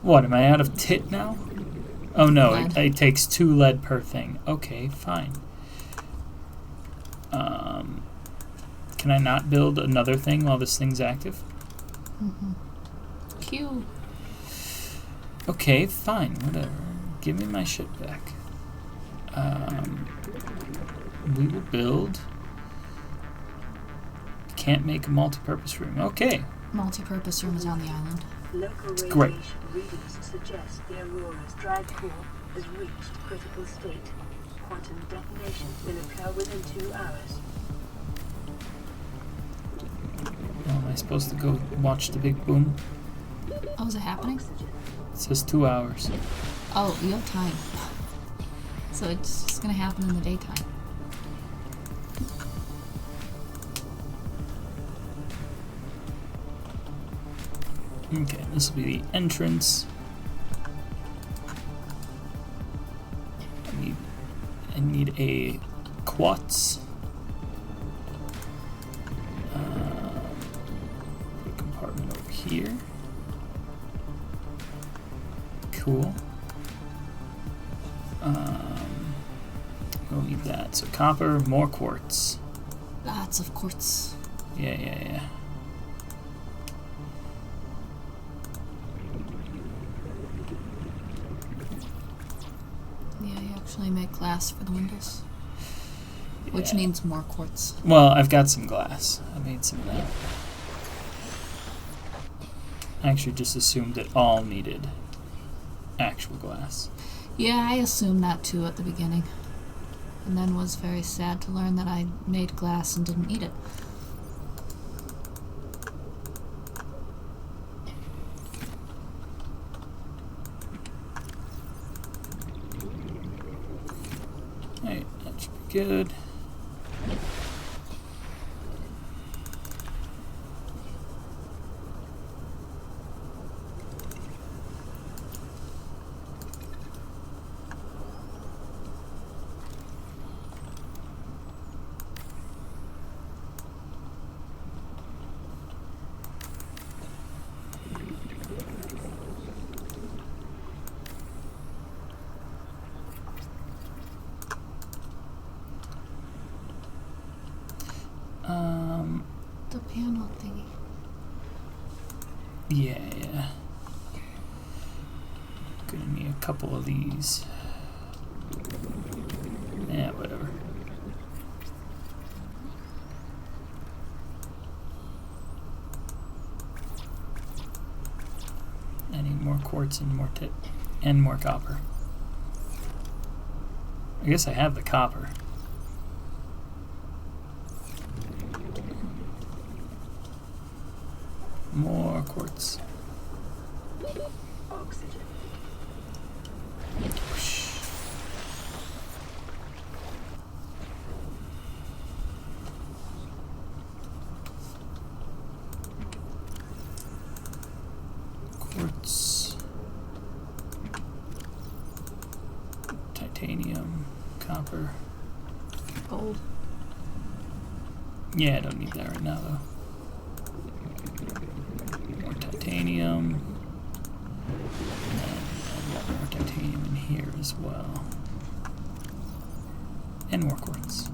What, am I out of tit now? Oh no, it takes 2 lead per thing. Okay, fine. Can I not build another thing while this thing's active?
Q.
Okay, fine, whatever. Give me my shit back. We will build. Can't make a multi-purpose room. Okay.
Multi-purpose room is on the island.
Local
Great.
radiation readings suggest the Aurora's drive core has reached critical state. Quantum detonation will occur within 2 hours.
Well, am I supposed to go watch the big boom?
Oh, is it happening?
It says 2 hours.
Oh, you have time. So it's just gonna happen in the daytime.
Okay, this will be the entrance. I need a quartz. Put a compartment over here. Cool. We'll need that. So copper, more quartz.
Lots of quartz.
Yeah.
Yeah, you actually make glass for the windows. Which needs more quartz.
Well, I've got some glass. I made some of that. I actually just assumed it all needed actual glass.
Yeah, I assumed that too at the beginning. And then was very sad to learn that I made glass and didn't need it.
Alright, that should be good. Yeah. Gonna need a couple of these. Yeah, whatever. I need more quartz and more copper. I guess I have the copper. More quartz.
Oxygen.
Quartz. Titanium. Copper.
Gold.
Yeah, I don't need that right now though. More titanium. And I've got more titanium in here as well. And more quartz.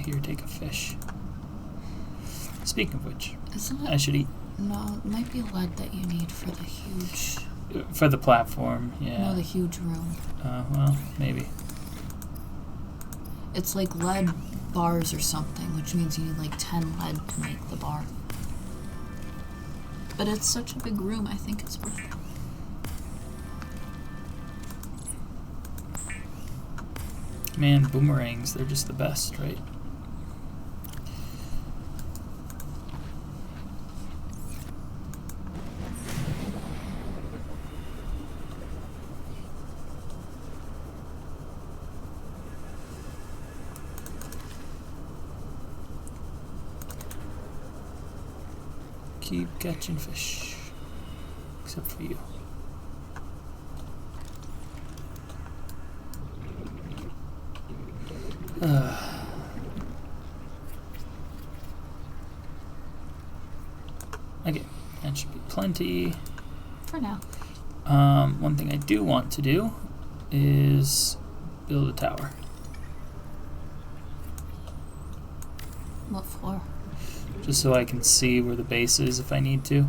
Here, take a fish. Speaking of which,
Isn't
I
it?
should eat.
No, it might be lead that you need for the huge.
For the platform, yeah.
No, the huge room.
Well, maybe.
It's like lead bars or something, which means you need like 10 lead to make the bar. But it's such a big room, I think it's worth it.
Man, boomerangs, they're just the best, right? Keep catching fish. Except for you. Okay, that should be plenty.
For now.
One thing I do want to do is build a tower.
What floor?
Just so I can see where the base is if I need to.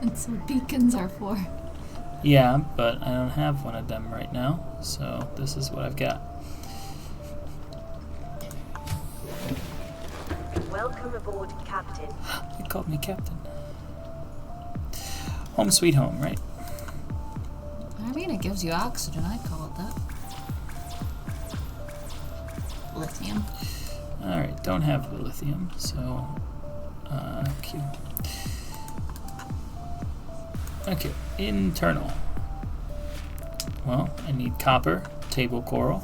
That's what beacons are for.
Yeah, but I don't have one of them right now, so this is what I've got.
Welcome aboard, Captain.
They called me captain. Home sweet home, right?
I mean, it gives you oxygen, I'd call it that. Lithium.
Alright, don't have the lithium, so... cube. Okay, internal. Well, I need copper, table coral.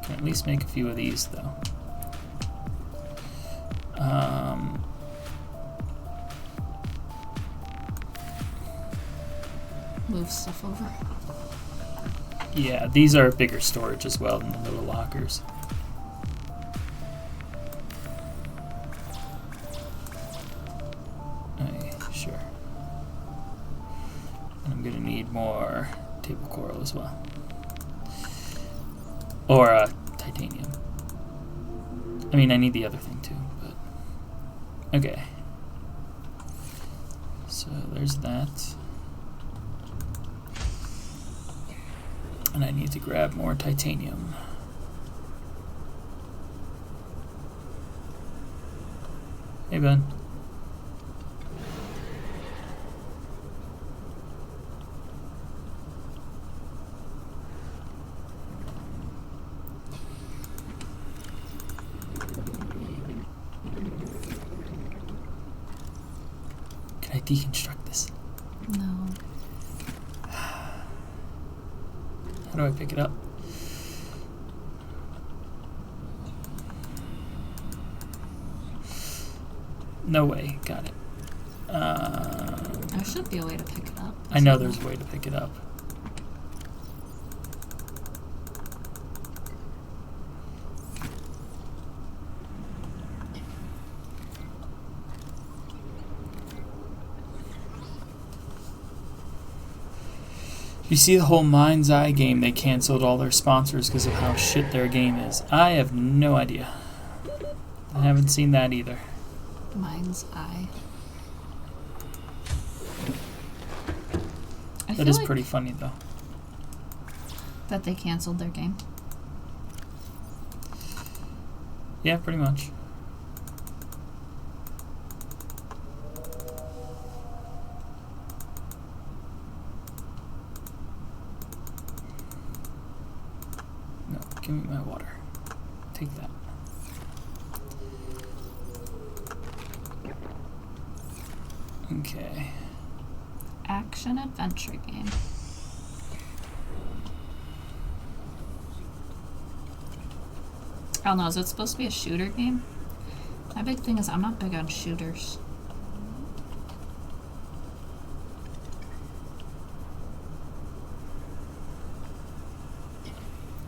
Can at least make a few of these, though.
Move stuff over.
Yeah, these are bigger storage as well than the little lockers. Okay, sure. And I'm gonna need more table coral as well. Or titanium. I mean, I need the other thing too, but... Okay. So there's that. And I need to grab more titanium. Hey, Ben. Can I deconstruct this?
No.
How do I pick it up? No way. Got it.
There should be a way to pick it up.
I know there's a way to pick it up. You see the whole Mind's Eye game, they canceled all their sponsors because of how shit their game is. I have no idea. I haven't seen that either.
Mind's Eye.
That is pretty funny, though.
That they canceled their game.
Yeah, pretty much. No, give me my water. Take that. Okay.
Action adventure game. I don't know, is it supposed to be a shooter game? My big thing is I'm not big on shooters.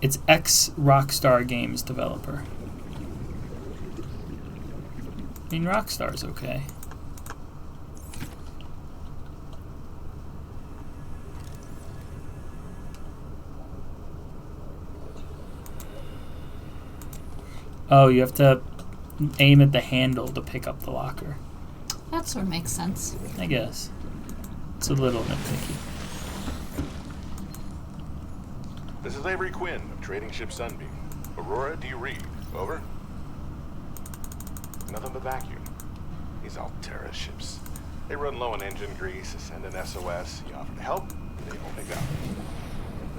It's ex-Rockstar Games developer. I mean, Rockstar's okay. Oh, you have to aim at the handle to pick up the locker.
That sort of makes sense.
I guess. It's a little nitpicky.
This is Avery Quinn of Trading Ship Sunbeam. Aurora, do you read? Over? Nothing but vacuum. These Altera ships. They run low on engine grease, send an SOS. You offer to help, they won't make out.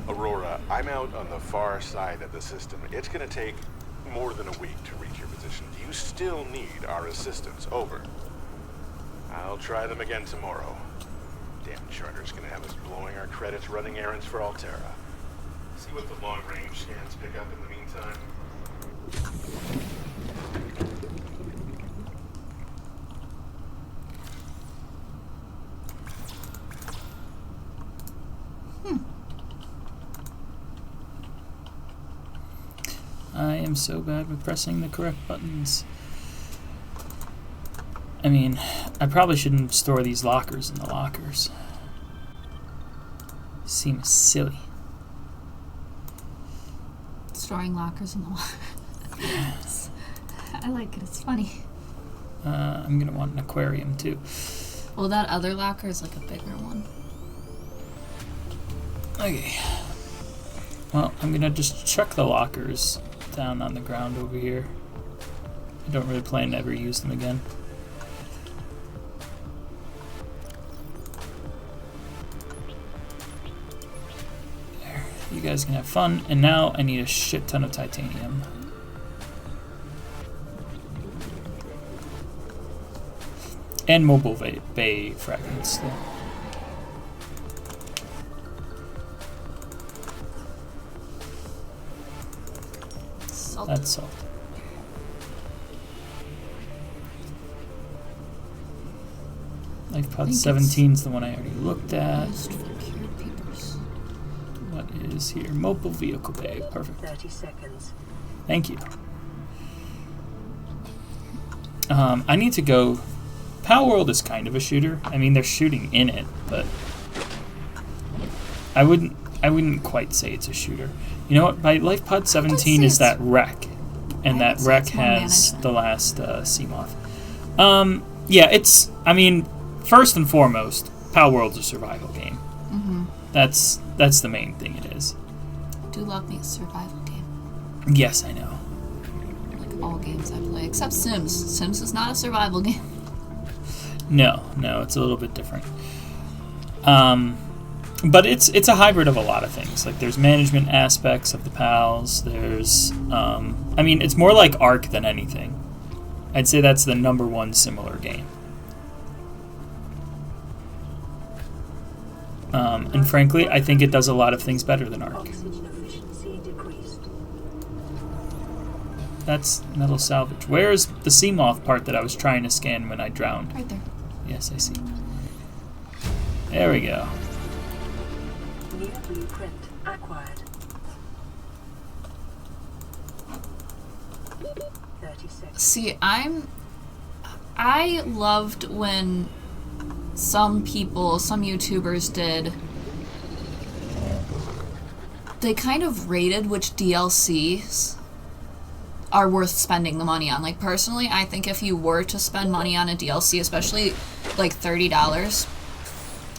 Aurora, I'm out on the far side of the system. It's gonna take more than a week to reach your position. Do you still need our assistance? Over. I'll try them again tomorrow. Damn charter's gonna have us blowing our credits running errands for Altera. See what the long-range scans pick up in the meantime.
I am so bad with pressing the correct buttons. I mean, I probably shouldn't store these lockers in the lockers. Seems silly.
Storing lockers in the lockers. I like it, it's funny.
I'm gonna want an aquarium too.
Well, that other locker is like a bigger one.
Okay. Well, I'm gonna just chuck the lockers down on the ground over here. I don't really plan to ever use them again. There. You guys can have fun. And now I need a shit ton of titanium. And mobile bay fragments still.
Salt.
That's salt. LifePod 17 is the one I already looked at.
Used for cured papers.
What is here? Mobile vehicle bay. Perfect.
30 seconds.
Thank you. I need to go. Pal World is kind of a shooter. I mean, they're shooting in it, but I wouldn't quite say it's a shooter. You know what? My LifePod 17 is that wreck, and that wreck has the last Seamoth. Yeah, it's. I mean, first and foremost, Pal World's a survival game.
Mm-hmm.
That's the main thing it is.
I do love me a survival game.
Yes, I know.
Like all games I play, except Sims. Sims is not a survival game.
No, it's a little bit different. But it's a hybrid of a lot of things. Like there's management aspects of the pals. There's, I mean, it's more like Ark than anything. I'd say that's the #1 similar game. And frankly, I think it does a lot of things better than Ark.
Oxygen efficiency decreased.
That's metal salvage. Where's the Seamoth part that I was trying to scan when I drowned?
Right there.
Yes, I see. There we go.
New blueprint acquired. 30 seconds.
See, I loved when some YouTubers did they kind of rated which DLCs are worth spending the money on. Like, personally, I think if you were to spend money on a DLC, especially like $30,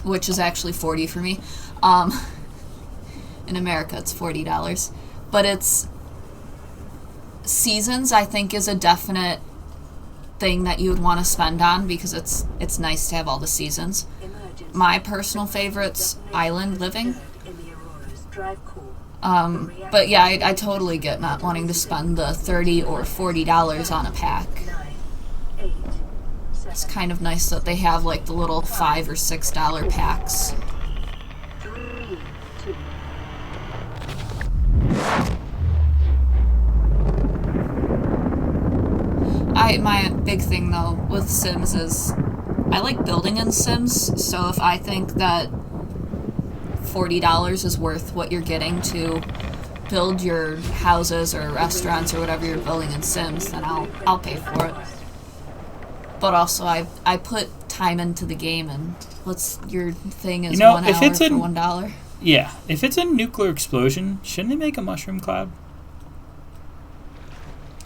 which is actually $40 for me, in America it's $40, but it's Seasons, I think, is a definite thing that you would want to spend on, because it's nice to have all the seasons. My personal favorite's Island Living. But yeah, I totally get not wanting to spend the $30 or $40 on a pack. It's kind of nice that they have like the little $5 or $6 packs. My big thing though with Sims is I like building in Sims, so if I think that $40 is worth what you're getting to build your houses or restaurants or whatever you're building in Sims, then I'll pay for it. But also I put time into the game, and your thing is 1 hour for $1.
Yeah, if it's a nuclear explosion, shouldn't they make a mushroom cloud?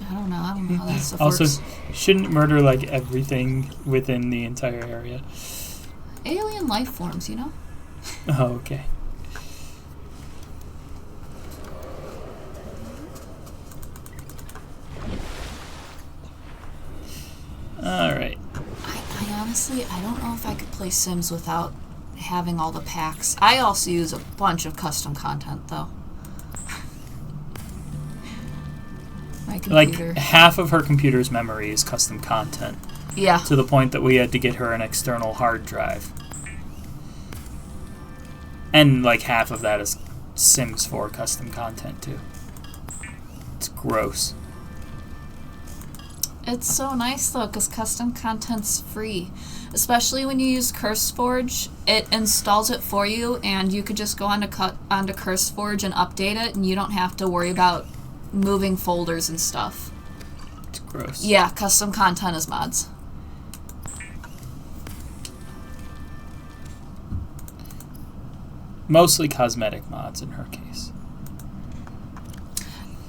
I don't know how that stuff
also,
works.
Shouldn't murder like everything within the entire area?
Alien life forms, you know?
Oh, okay. Alright.
I honestly, I don't know if I could play Sims without having all the packs. I also use a bunch of custom content, though. My computer.
Like, half of her computer's memory is custom content.
Yeah.
To the point that we had to get her an external hard drive. And, like, half of that is Sims 4 custom content, too. It's gross.
It's so nice, though, because custom content's free. Especially when you use CurseForge, it installs it for you, and you could just go onto CurseForge and update it, and you don't have to worry about moving folders and stuff.
It's gross.
Yeah, custom content is mods.
Mostly cosmetic mods in her case.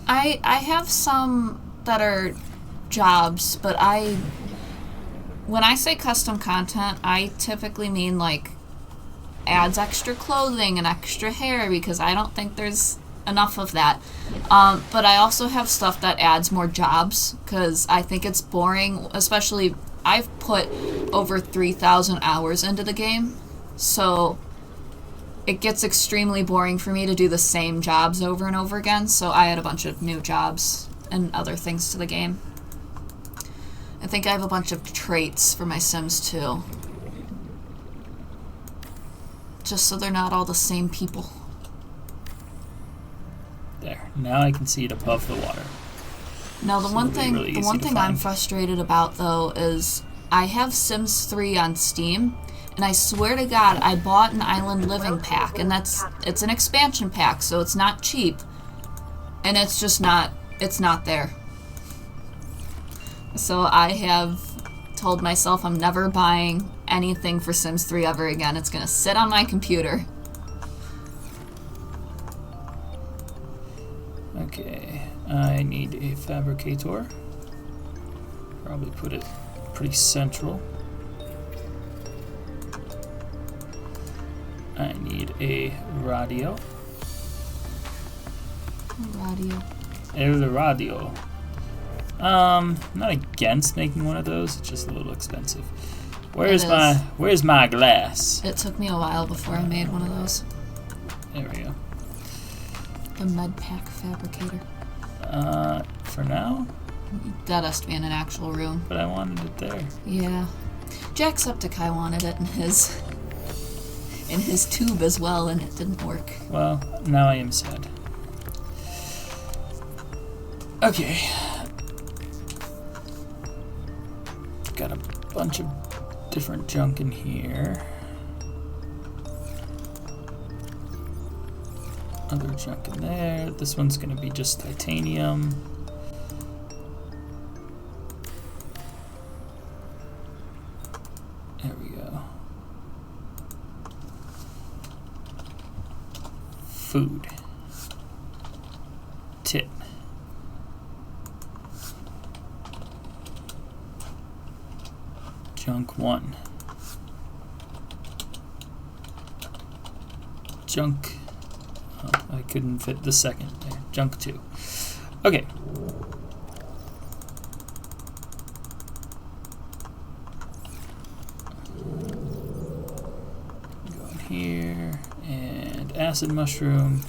I have some that are jobs, but when I say custom content, I typically mean like adds extra clothing and extra hair, because I don't think there's enough of that. But I also have stuff that adds more jobs, because I think it's boring, especially I've put over 3,000 hours into the game, so it gets extremely boring for me to do the same jobs over and over again, so I add a bunch of new jobs and other things to the game. I think I have a bunch of traits for my Sims too. Just so they're not all the same people.
There. Now I can see it above the water.
Now the one thing
really
I'm frustrated about though is I have Sims 3 on Steam, and I swear to God I bought an Island Living pack, and it's an expansion pack, so it's not cheap. And it's just not there. So I have told myself I'm never buying anything for Sims 3 ever again. It's gonna sit on my computer.
Okay, I need a fabricator. Probably put it pretty central. I need a radio.
Radio.
El radio. I'm not against making one of those. It's just a little expensive. Where's my glass?
It took me a while before I made one of those.
There we go.
The med pack fabricator.
For now?
That has to be in an actual room.
But I wanted it there.
Yeah. Jacksepticeye wanted it in his tube as well, and it didn't work.
Well, now I am sad. Okay. Got a bunch of different junk in here. Other junk in there. This one's gonna be just titanium. There we go. Food. tit. Junk 1. Junk. Oh, I couldn't fit the second there. Junk 2. Okay. Go in here and acid mushroom.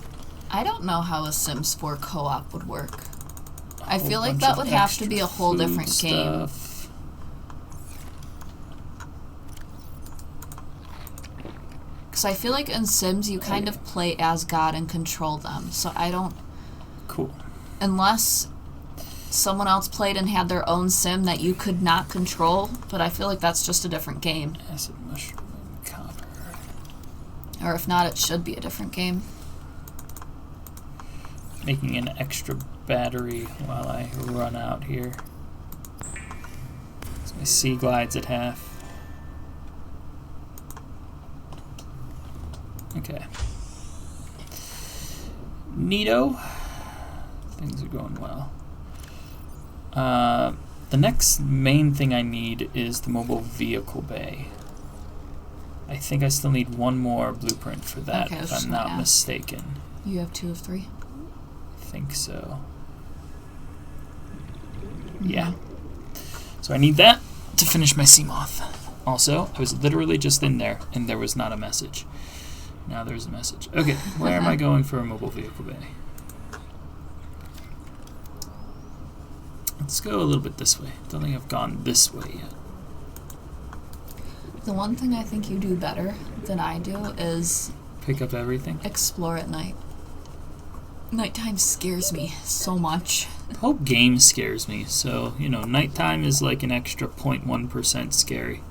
I don't know how a Sims 4 co-op would work. I
Whole
feel like
bunch
that
of
would have to
extra
be a whole
food
different game.
stuff.
Because I feel like in Sims you kind of play as God and control them. So I don't...
Cool.
Unless someone else played and had their own sim that you could not control, but I feel like that's just a different game.
Acid mushroom, copper.
Or if not, it should be a different game.
Making an extra battery while I run out here. So my sea glides at half. Okay. Neato. Things are going well. The next main thing I need is the mobile vehicle bay. I think I still need one more blueprint for that,
Okay,
if I'm not mistaken.
You have 2 of 3?
I think so. Yeah. So I need that to finish my Seamoth. Also, I was literally just in there, and there was not a message. Now there's a message. Okay, where am I going for a mobile vehicle bay? Let's go a little bit this way. Don't think I've gone this way yet.
The one thing I think you do better than I do is
Pick up everything.
explore at night. Nighttime scares me so much.
The whole game scares me, so, you know, nighttime is like an extra 0.1% scary.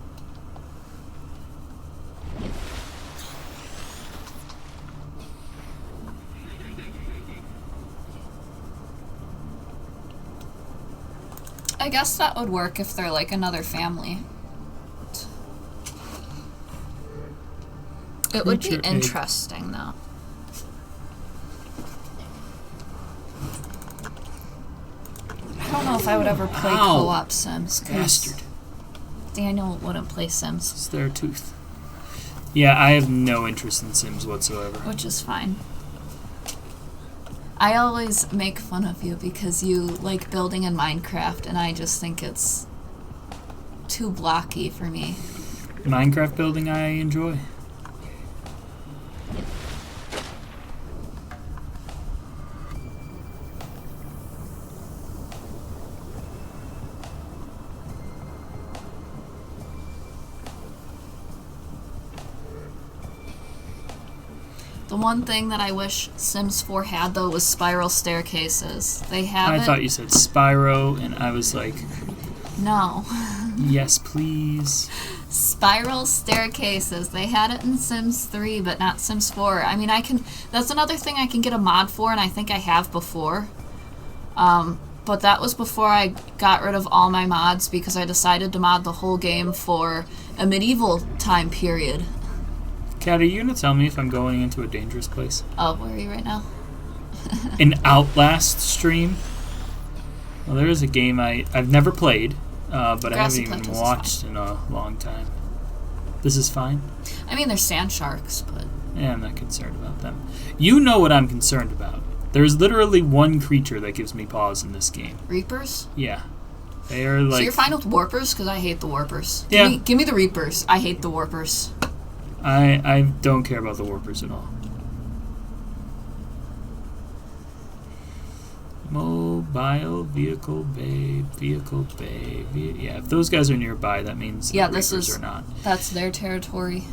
I guess that would work if they're like another family. It would be
Creature egg.
interesting, though. I don't know if I would ever play
Ow.
co-op Sims. 'Cause
Bastard.
Daniel wouldn't play Sims,
Is there a tooth? Yeah, I have no interest in Sims whatsoever.
which is fine. I always make fun of you because you like building in Minecraft, and I just think it's too blocky for me.
Minecraft building I enjoy.
The one thing that I wish Sims 4 had, though, was spiral staircases. They have
I
it.
thought you said Spyro, and I was like,
No.
yes, please.
Spiral staircases. They had it in Sims 3, but not Sims 4. I mean, that's another thing I can get a mod for, and I think I have before. But that was before I got rid of all my mods because I decided to mod the whole game for a medieval time period.
Kat, are you going to tell me if I'm going into a dangerous place?
Oh, where are you right now?
An Outlast stream? Well, there is a game I've never played, but I
Grassy
haven't even
Plateaus is
watched in a long time. This is fine?
I mean, they're sand sharks, but...
Yeah, I'm not concerned about them. You know what I'm concerned about. There's literally one creature that gives me pause in this game.
Reapers?
Yeah. They are like...
So you're fine with warpers? Because I hate the warpers.
Yeah.
Give me the reapers. I hate the warpers.
I don't care about the warpers at all. Mobile vehicle bay, yeah, if those guys are nearby, that means
Yeah,
the
this
Reapers
is...
are not.
That's their territory.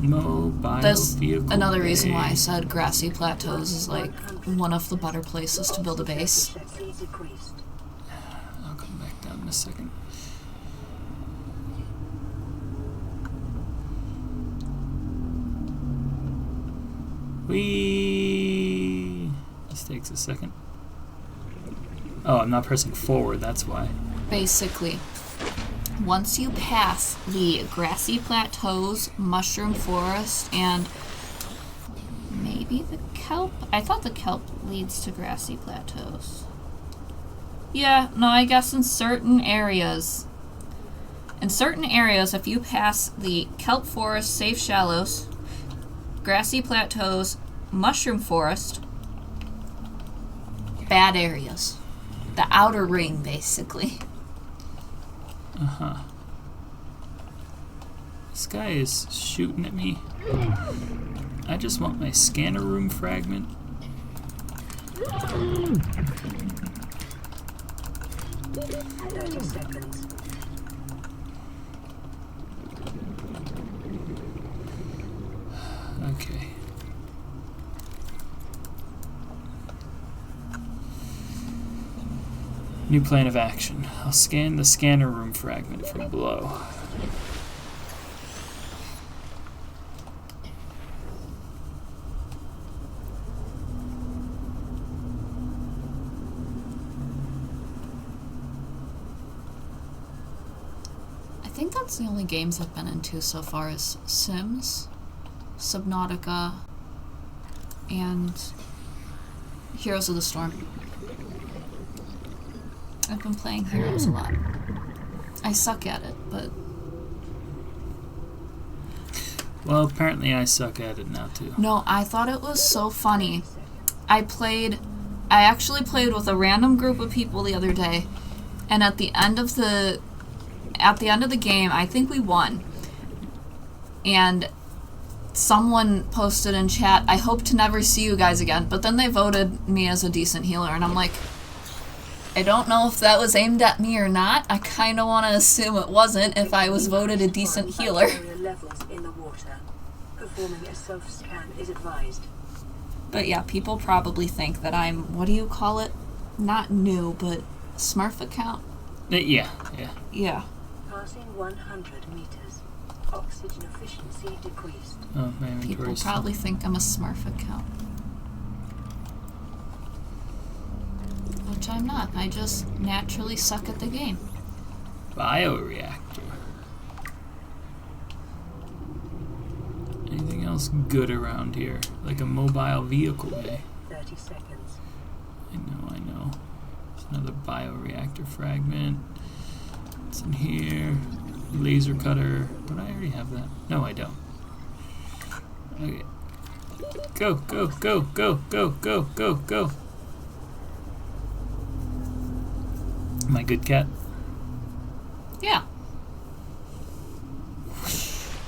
Mobile
That's
vehicle
another
bay.
reason why I said Grassy Plateaus is like one of the better places to build a base.
Decreased.
I'll come back down in a second. Whee! This takes a second. Oh, I'm not pressing forward, that's why.
Basically, once you pass the Grassy Plateaus, Mushroom Forest, and maybe Maybe the kelp? I thought the kelp leads to grassy plateaus. Yeah, no, I guess in certain areas. In certain areas, if you pass the kelp forest, safe shallows, grassy plateaus, mushroom forest, bad areas. The outer ring, basically.
Uh-huh. This guy is shooting at me. I just want my scanner room fragment.
30 seconds.
Okay. New plan of action. I'll scan the scanner room fragment from below.
I think that's the only games I've been into so far is Sims, Subnautica, and Heroes of the Storm. I've been playing Heroes a lot. I suck at it, but...
Well, apparently I suck at it now, too.
No, I thought it was so funny. I actually played with a random group of people the other day, and at the end of the game, I think we won. And someone posted in chat, I hope to never see you guys again, but then they voted me as a decent healer, and I'm like, I don't know if that was aimed at me or not. I kind of want to assume it wasn't if I was voted a decent healer.
Levels in the water. Performing a self-scan is advised.
But yeah, people probably think that I'm, what do you call it? Not new, but Smurf account?
Yeah.
Yeah.
Passing 100 meters. Oxygen efficiency decreased.
Oh, my
People
inventory's
probably think I'm a Smurf account. Which I'm not. I just naturally suck at the game.
Bioreactor. Anything else good around here? Like a mobile vehicle, eh?
30 seconds.
I know. There's another bioreactor fragment. What's in here? Laser cutter. But I already have that. No, I don't. Okay. Go. Am I good, cat?
Yeah.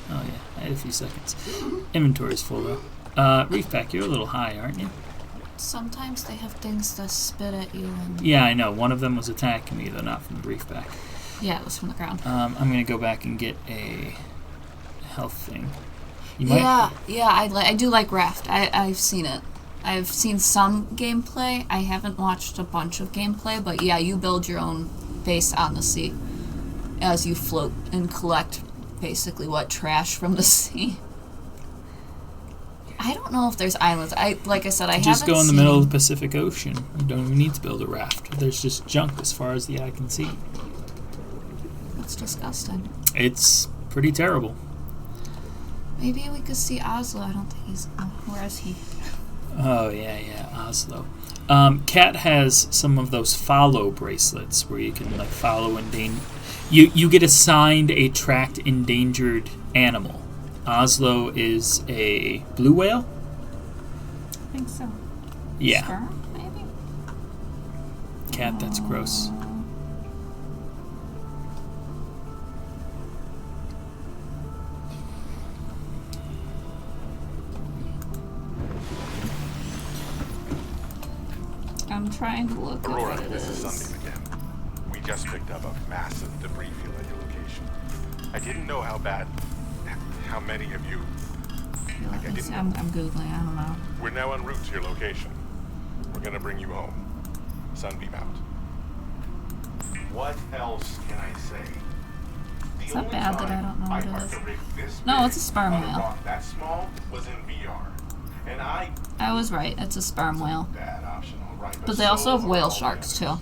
Oh yeah, I had a few seconds. Inventory's full though. Reefback, you're a little high, aren't you?
Sometimes they have things that spit at you and...
Yeah, I know. One of them was attacking me, though, not from the reefback.
Yeah, it was from the ground.
I'm gonna go back and get a health thing.
I do like Raft. I've seen it. I've seen some gameplay. I haven't watched a bunch of gameplay, but yeah, you build your own base on the sea as you float and collect basically trash from the sea. I don't know if there's islands. Like I said, I haven't
just go in the
seen...
middle of the Pacific Ocean. You don't even need to build a raft. There's just junk as far as the eye can see.
That's disgusting.
It's pretty terrible.
Maybe we could see Oslo. I don't think he's... where is he?
Oh, yeah, Oslo. Cat has some of those follow bracelets where you can, like, follow endangered... You get assigned a tracked endangered animal. Oslo is a blue whale?
I think so.
Yeah.
Sperm, maybe?
Cat, that's gross.
I'm trying to look at
Aurora,
what it
this is
is.
Sunday again. We just picked up a massive debris field at your location. I didn't know how many of you.
I'm Googling, I don't know.
We're now en route to your location. We're gonna bring you home. Sunbeam out. What else can I say?
It's not bad that I don't know what it is. No, it's a sperm whale.
That small was in VR. And
I was right, it's a sperm whale.
bad option, all right,
But they also have whale sharks too.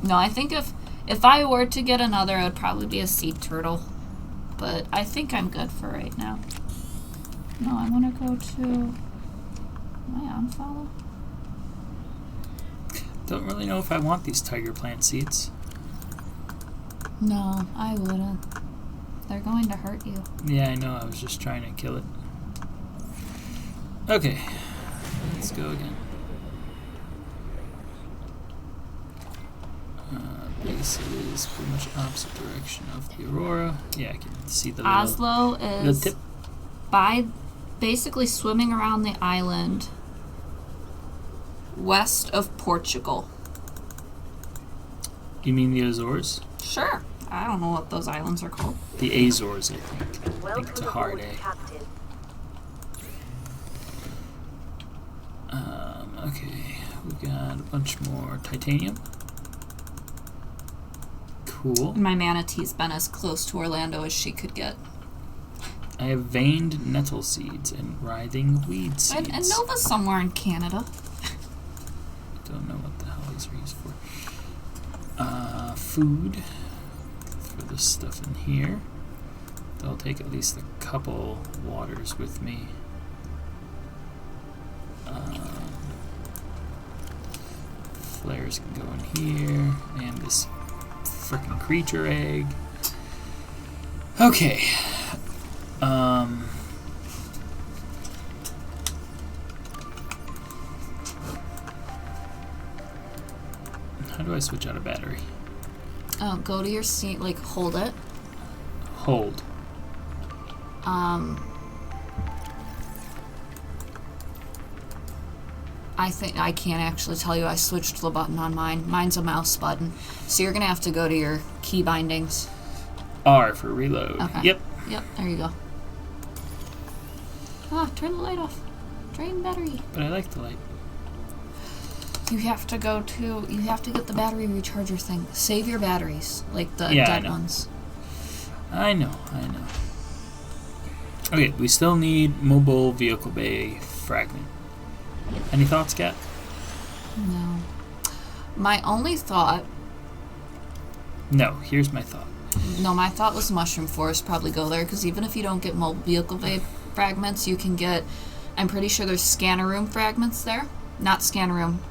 No, I think if I were to get another, it would probably be a sea turtle. But I think I'm good for right now. No, I want to go to... Am I on follow?
Don't really know if I want these tiger plant seeds.
No, I wouldn't. They're going to hurt you.
Yeah, I know. I was just trying to kill it. Okay. Let's go again. This is pretty much opposite direction of the Aurora. Yeah, I can see the little...
Oslo
little
is
tip.
by basically swimming around the island west of Portugal.
You mean the Azores?
Sure. I don't know what those islands are called.
The Azores, I think. I think it's a hard A.
Captain.
Okay, we got a bunch more titanium. Cool.
My manatee's been as close to Orlando as she could get.
I have veined nettle seeds and writhing weed seeds.
And Nova's somewhere in Canada.
Don't know what the hell these are used for. Food. Throw this stuff in here. I'll take at least a couple waters with me. Flares can go in here. And this frickin' creature egg. Okay. How do I switch out a battery?
Go to your seat, like hold it.
Hold.
I think I can't actually tell you. I switched the button on mine. Mine's a mouse button. So you're gonna have to go to your key bindings.
R for reload.
Okay.
Yep.
Yep, there you go. Ah, turn the light off. Drain battery.
But I like the light.
You have to get the battery recharger thing. Save your batteries, like the
Yeah, I
dead
know.
ones.
I know. Okay, we still need mobile vehicle bay fragment. Any thoughts, Kat?
No. My only thought...
No, here's my thought.
No, my thought was Mushroom Forest. Probably go there, because even if you don't get mobile vehicle bay fragments, you can get... I'm pretty sure there's scanner room fragments there. Not scanner room.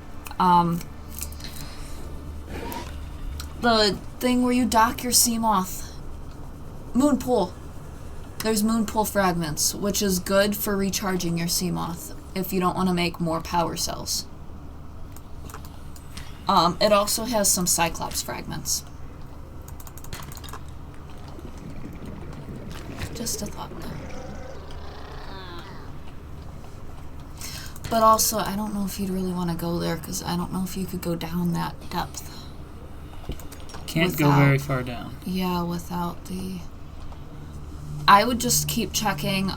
The thing where you dock your Seamoth. Moon pool. There's moon pool fragments, which is good for recharging your Seamoth if you don't want to make more power cells. It also has some Cyclops fragments. Just a thought though. But also, I don't know if you'd really want to go there, because I don't know if you could go down that depth.
Can't go very far down.
Yeah, without the... I would just keep checking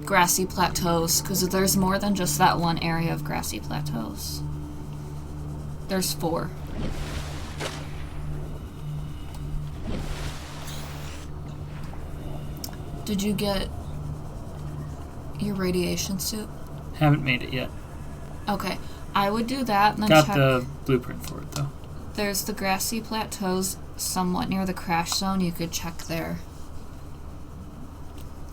grassy plateaus, because there's more than just that one area of grassy plateaus. There's 4. Did you get your radiation suit?
Haven't made it yet.
Okay, I would do that and then
Got
check.
the blueprint for it, though.
There's the grassy plateaus somewhat near the crash zone. You could check there.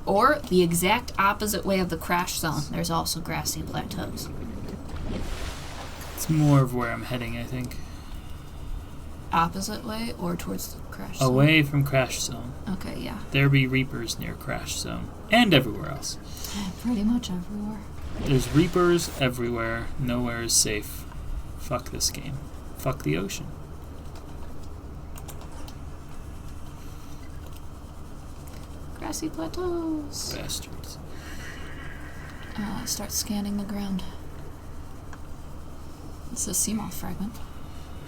Or the exact opposite way of the crash zone. There's also grassy plateaus.
It's more of where I'm heading, I think.
Opposite way or towards the crash zone?
Away from crash zone.
Okay, yeah.
There be reapers near crash zone. And everywhere else.
Pretty much everywhere.
There's reapers everywhere. Nowhere is safe. Fuck this game. Fuck the ocean.
Grassy plateaus.
Bastards.
Start scanning the ground. It's a Seamoth fragment.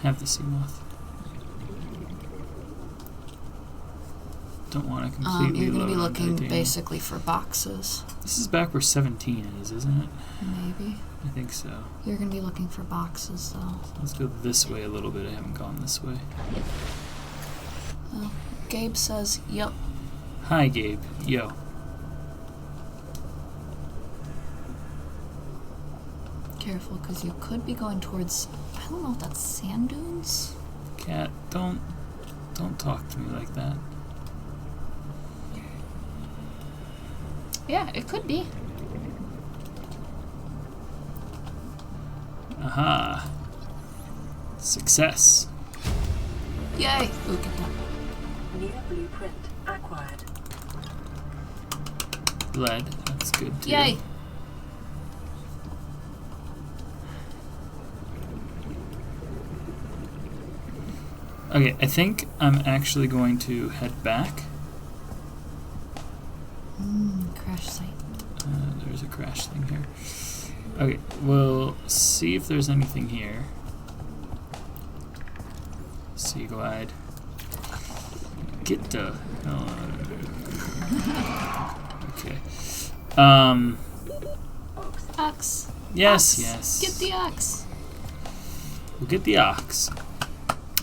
Have the Seamoth. Don't want to completely
You're going to be
load on
looking
titanium.
basically for boxes.
This is back where 17 is, isn't it?
Maybe.
I think so.
You're going to be looking for boxes, though.
Let's go this way a little bit. I haven't gone this way.
Oh, Gabe says, yep.
Hi, Gabe. Yo.
Careful, because you could be going towards, I don't know if that's sand dunes?
Cat, don't talk to me like that.
Yeah, it could be.
Aha. Success.
Yay! Look at that.
New blueprint acquired.
Lead. That's good too.
Yay!
Okay, I think I'm actually going to head back.
Crash site.
There's a crash thing here. Okay, we'll see if there's anything here. Sea glide. Get the hell out of here. Okay.
Ox.
Yes,
Ox.
yes.
Get the ox.
We'll get the ox.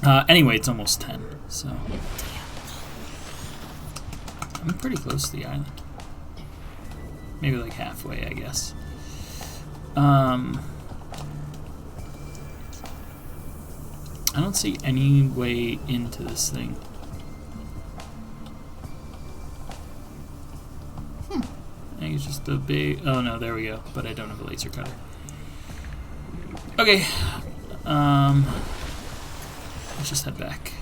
Anyway, it's almost 10, so I'm pretty close to the island. Maybe like halfway, I guess. I don't see any way into this thing. I think it's just a big... Oh no, there we go. But I don't have a laser cutter. Okay. Let's just head back.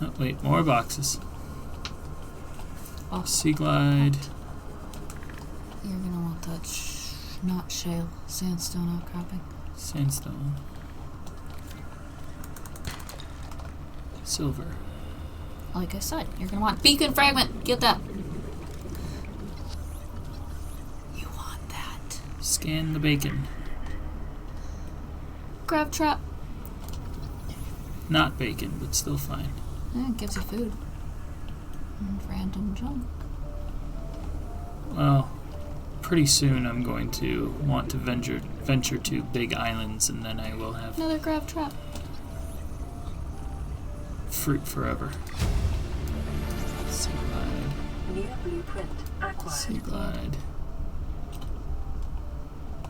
Oh, wait, more boxes.
Oh.
Sea glide.
You're gonna want that not shale, sandstone outcropping.
Sandstone. Silver.
Like I said, you're gonna want beacon fragment. Get that. You want that.
Scan the bacon.
Grab trap.
Not bacon, but still fine.
Yeah, it gives you food. And random junk.
Well, pretty soon I'm going to want to venture to big islands, and then I will have
Another grab trap.
fruit forever. Sea glide.
New blueprint acquired.
Sea glide.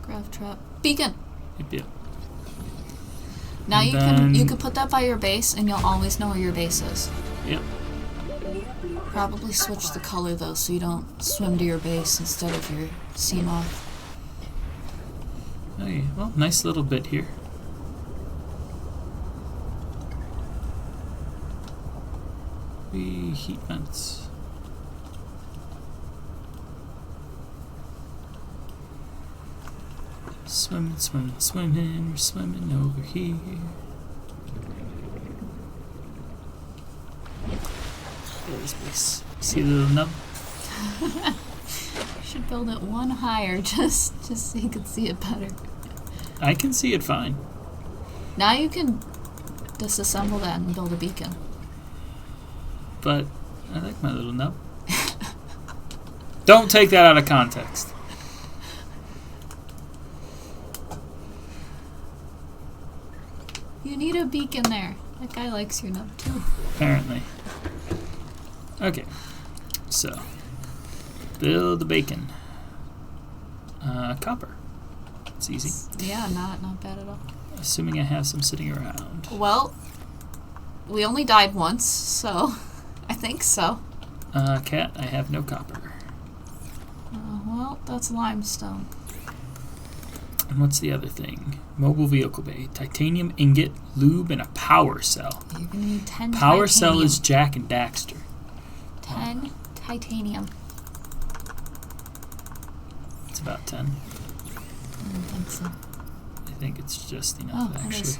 Grab trap. Beacon.
Yep, yep.
Now
And
you
then-
can put that by your base, and you'll always know where your base is.
Yep.
New blueprint
Probably switch the
acquired.
color though, so you don't swim to your base instead of your sea moth.
Okay, well, nice little bit here. The heat vents. Swimming, swimming, swimming, we're swimming over here. Look at this place. See the little nub?
Should build it one higher just so you can see it better.
I can see it fine.
Now you can disassemble that and build a beacon.
But I like my little nub. Don't take that out of context.
You need a beacon there. That guy likes your nub too.
Apparently. Okay. So, build the bacon. Copper. It's easy.
Yeah, not bad at all.
Assuming I have some sitting around.
Well, we only died once, so I think so.
Cat, I have no copper.
Well, that's limestone.
And what's the other thing? Mobile vehicle bay. Titanium ingot, lube, and a power cell.
You're gonna need 10
Power cell
titanium.
is Jack and Daxter.
10 titanium.
It's about 10.
I don't think so.
I think it's just
Oh,
enough,
it
actually.
is.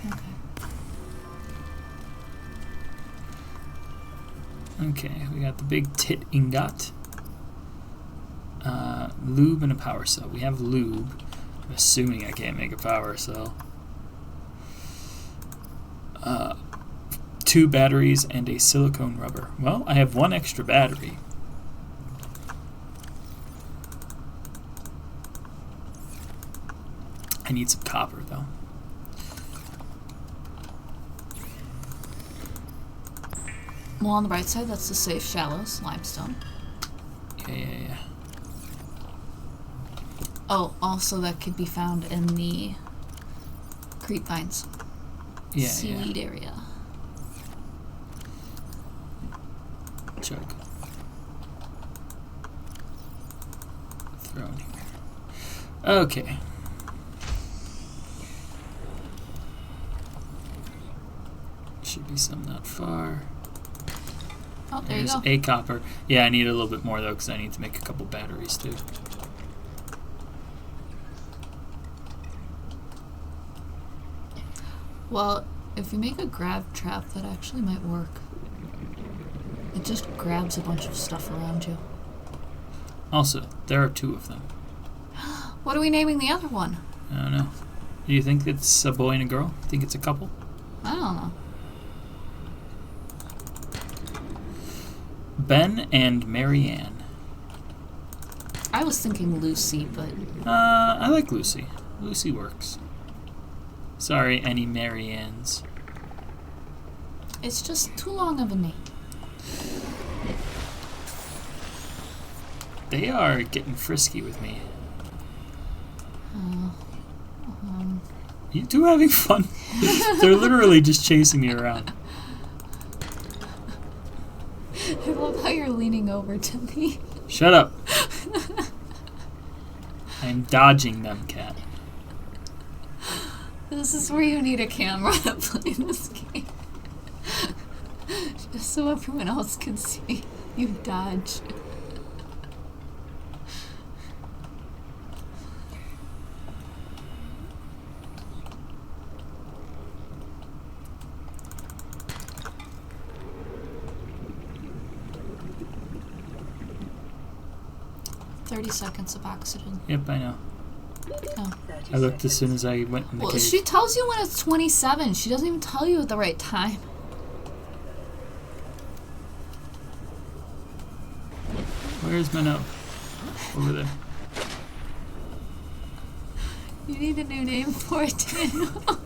Okay.
Okay, we got the big tit ingot. Lube and a power cell. We have lube. I'm assuming I can't make a power cell. 2 batteries and a silicone rubber. Well, I have 1 extra battery. I need some copper, though.
Well, on the right side, that's the safe shallows, limestone.
Yeah.
Oh, also that could be found in the creep vines.
Yeah,
Seaweed area.
Chug. throw in here. Okay. Should be some not far.
Oh, there you
There's
go.
a copper. Yeah, I need a little bit more though because I need to make a couple batteries too.
Well, if you make a grab trap, that actually might work. It just grabs a bunch of stuff around you.
Also, there are 2 of them.
What are we naming the other one?
I don't know. Do you think it's a boy and a girl? Think it's a couple?
I don't know.
Ben and Marianne.
I was thinking Lucy, but
I like Lucy. Lucy works. Sorry, any Mariannes.
it's just too long of a name.
They are getting frisky with me. You two having fun? They're literally just chasing me around.
I love how you're leaning over to me.
Shut up. I'm dodging them, cat.
This is where you need a camera to play this game. Just so everyone else can see you dodge. Seconds of oxygen.
Yep, I know.
Oh.
I looked as soon as I went in the
Well,
cave.
she tells you when it's 27. She doesn't even tell you at the right time.
Where's my nub? Over there.
You need a new name for it, Daniel.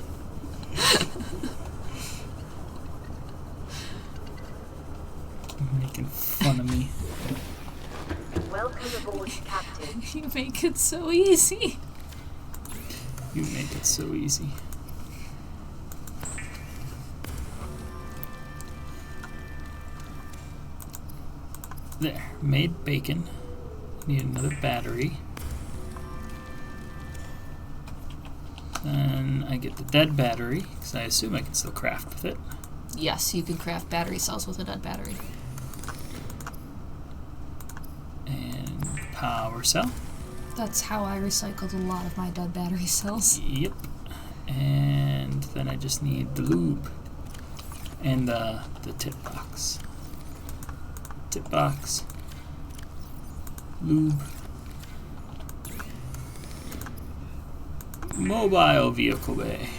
Making fun of me.
Welcome aboard, Captain.
You make it so easy.
You make it so easy. There. Made bacon. Need another battery. Then I get the dead battery, because I assume I can still craft with it.
Yes, you can craft battery cells with a dead battery.
And power cell.
That's how I recycled a lot of my dead battery cells.
Yep. And then I just need the lube. And the tip box. Tip box. Lube. Mobile vehicle bay.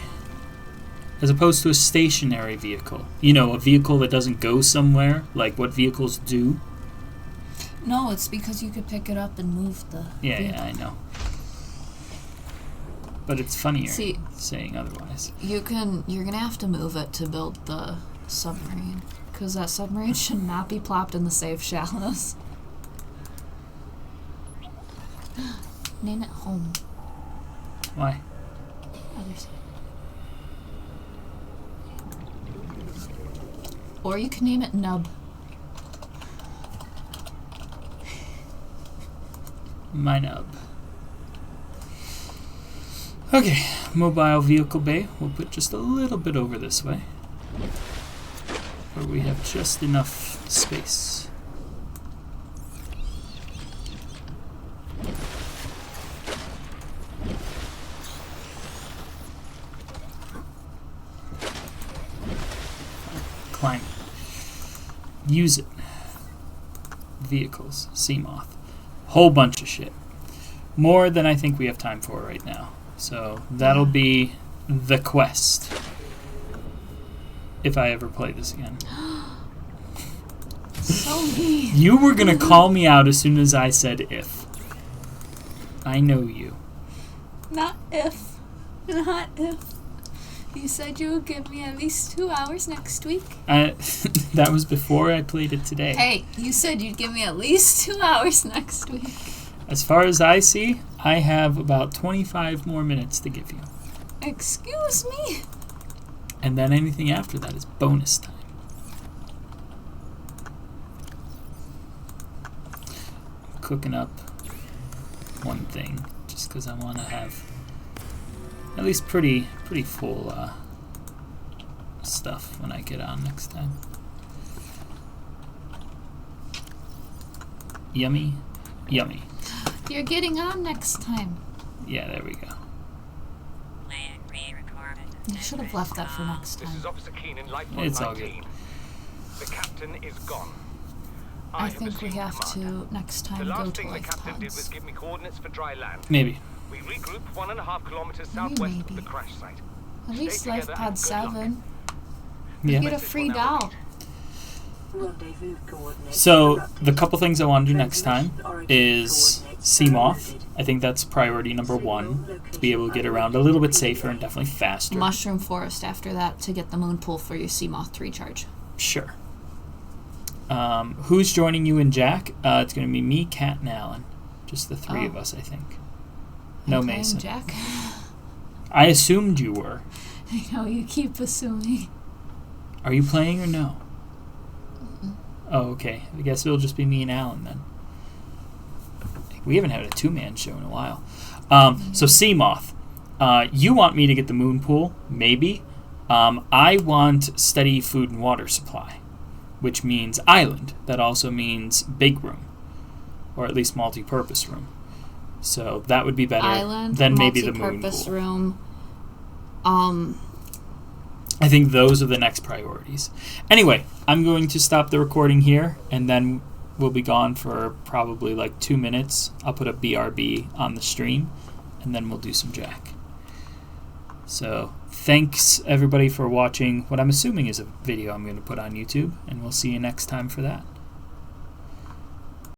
As opposed to a stationary vehicle. You know, a vehicle that doesn't go somewhere, like what vehicles do.
No, it's because you could pick it up and move the vehicle.
Yeah, I know. But it's funnier
See,
saying otherwise.
you're gonna have to move it to build the submarine. Because that submarine should not be plopped in the safe shallows. Name it home.
Why?
Other side. Or you can name it Nub.
My nub. Okay, mobile vehicle bay. We'll put just a little bit over this way. Where we have just enough space. Climb it. Use it. Vehicles. Seamoth. Whole bunch of shit. More than I think we have time for right now. So that'll be the quest. If I ever play this again.
So mean.
You were gonna call me out as soon as I said if. I know you.
Not if. Not if. You said you would give me at least 2 hours next week.
That was before I played it today.
Hey, you said you'd give me at least 2 hours next week.
As far as I see, I have about 25 more minutes to give you.
Excuse me?
And then anything after that is bonus time. Cooking up one thing, just because I want to have at least pretty full stuff when I get on next time. Yummy, yummy.
You're getting on next time.
Yeah, there we go.
You should have left that for next
This
time.
is Officer Keen in Life Pod
It's all good.
19. The captain is gone.
I
have
think we
assumed
have
command.
to next
The
time go
last
to
thing the
life
captain did was
pods.
give me coordinates for dry land.
Maybe.
We regroup 1.5 kilometers southwest of the
maybe.
crash site.
At
Stay
least life
together
pod
and good luck.
7. You
Yeah.
get a free doll.
Rendezvous coordinates.
So
corrupted.
the couple things I want to do next time
Transmission origin
is
coordinates
sea moth.
downloaded.
I think that's priority number one, to be able to get around a little bit safer and definitely faster.
Mushroom Forest after that to get the moon pool for your sea moth to recharge.
Sure. Who's joining you and Jack? It's going to be me, Kat, and Alan. Just the three of us, I think. No
I'm playing
Mason.
Jack.
I assumed you were.
I know you keep assuming.
Are you playing or no? Oh, okay. I guess it'll just be me and Alan then. We haven't had a two-man show in a while. So Seamoth, you want me to get the moon pool? Maybe. I want steady food and water supply, which means island. That also means big room, or at least multi-purpose room. So that would be better
Island,
than maybe the moon
multi-purpose
pool.
room.
I think those are the next priorities. Anyway, I'm going to stop the recording here, and then we'll be gone for probably like 2 minutes. I'll put a BRB on the stream, and then we'll do some Jack. So thanks everybody for watching what I'm assuming is a video I'm going to put on YouTube, and we'll see you next time for that.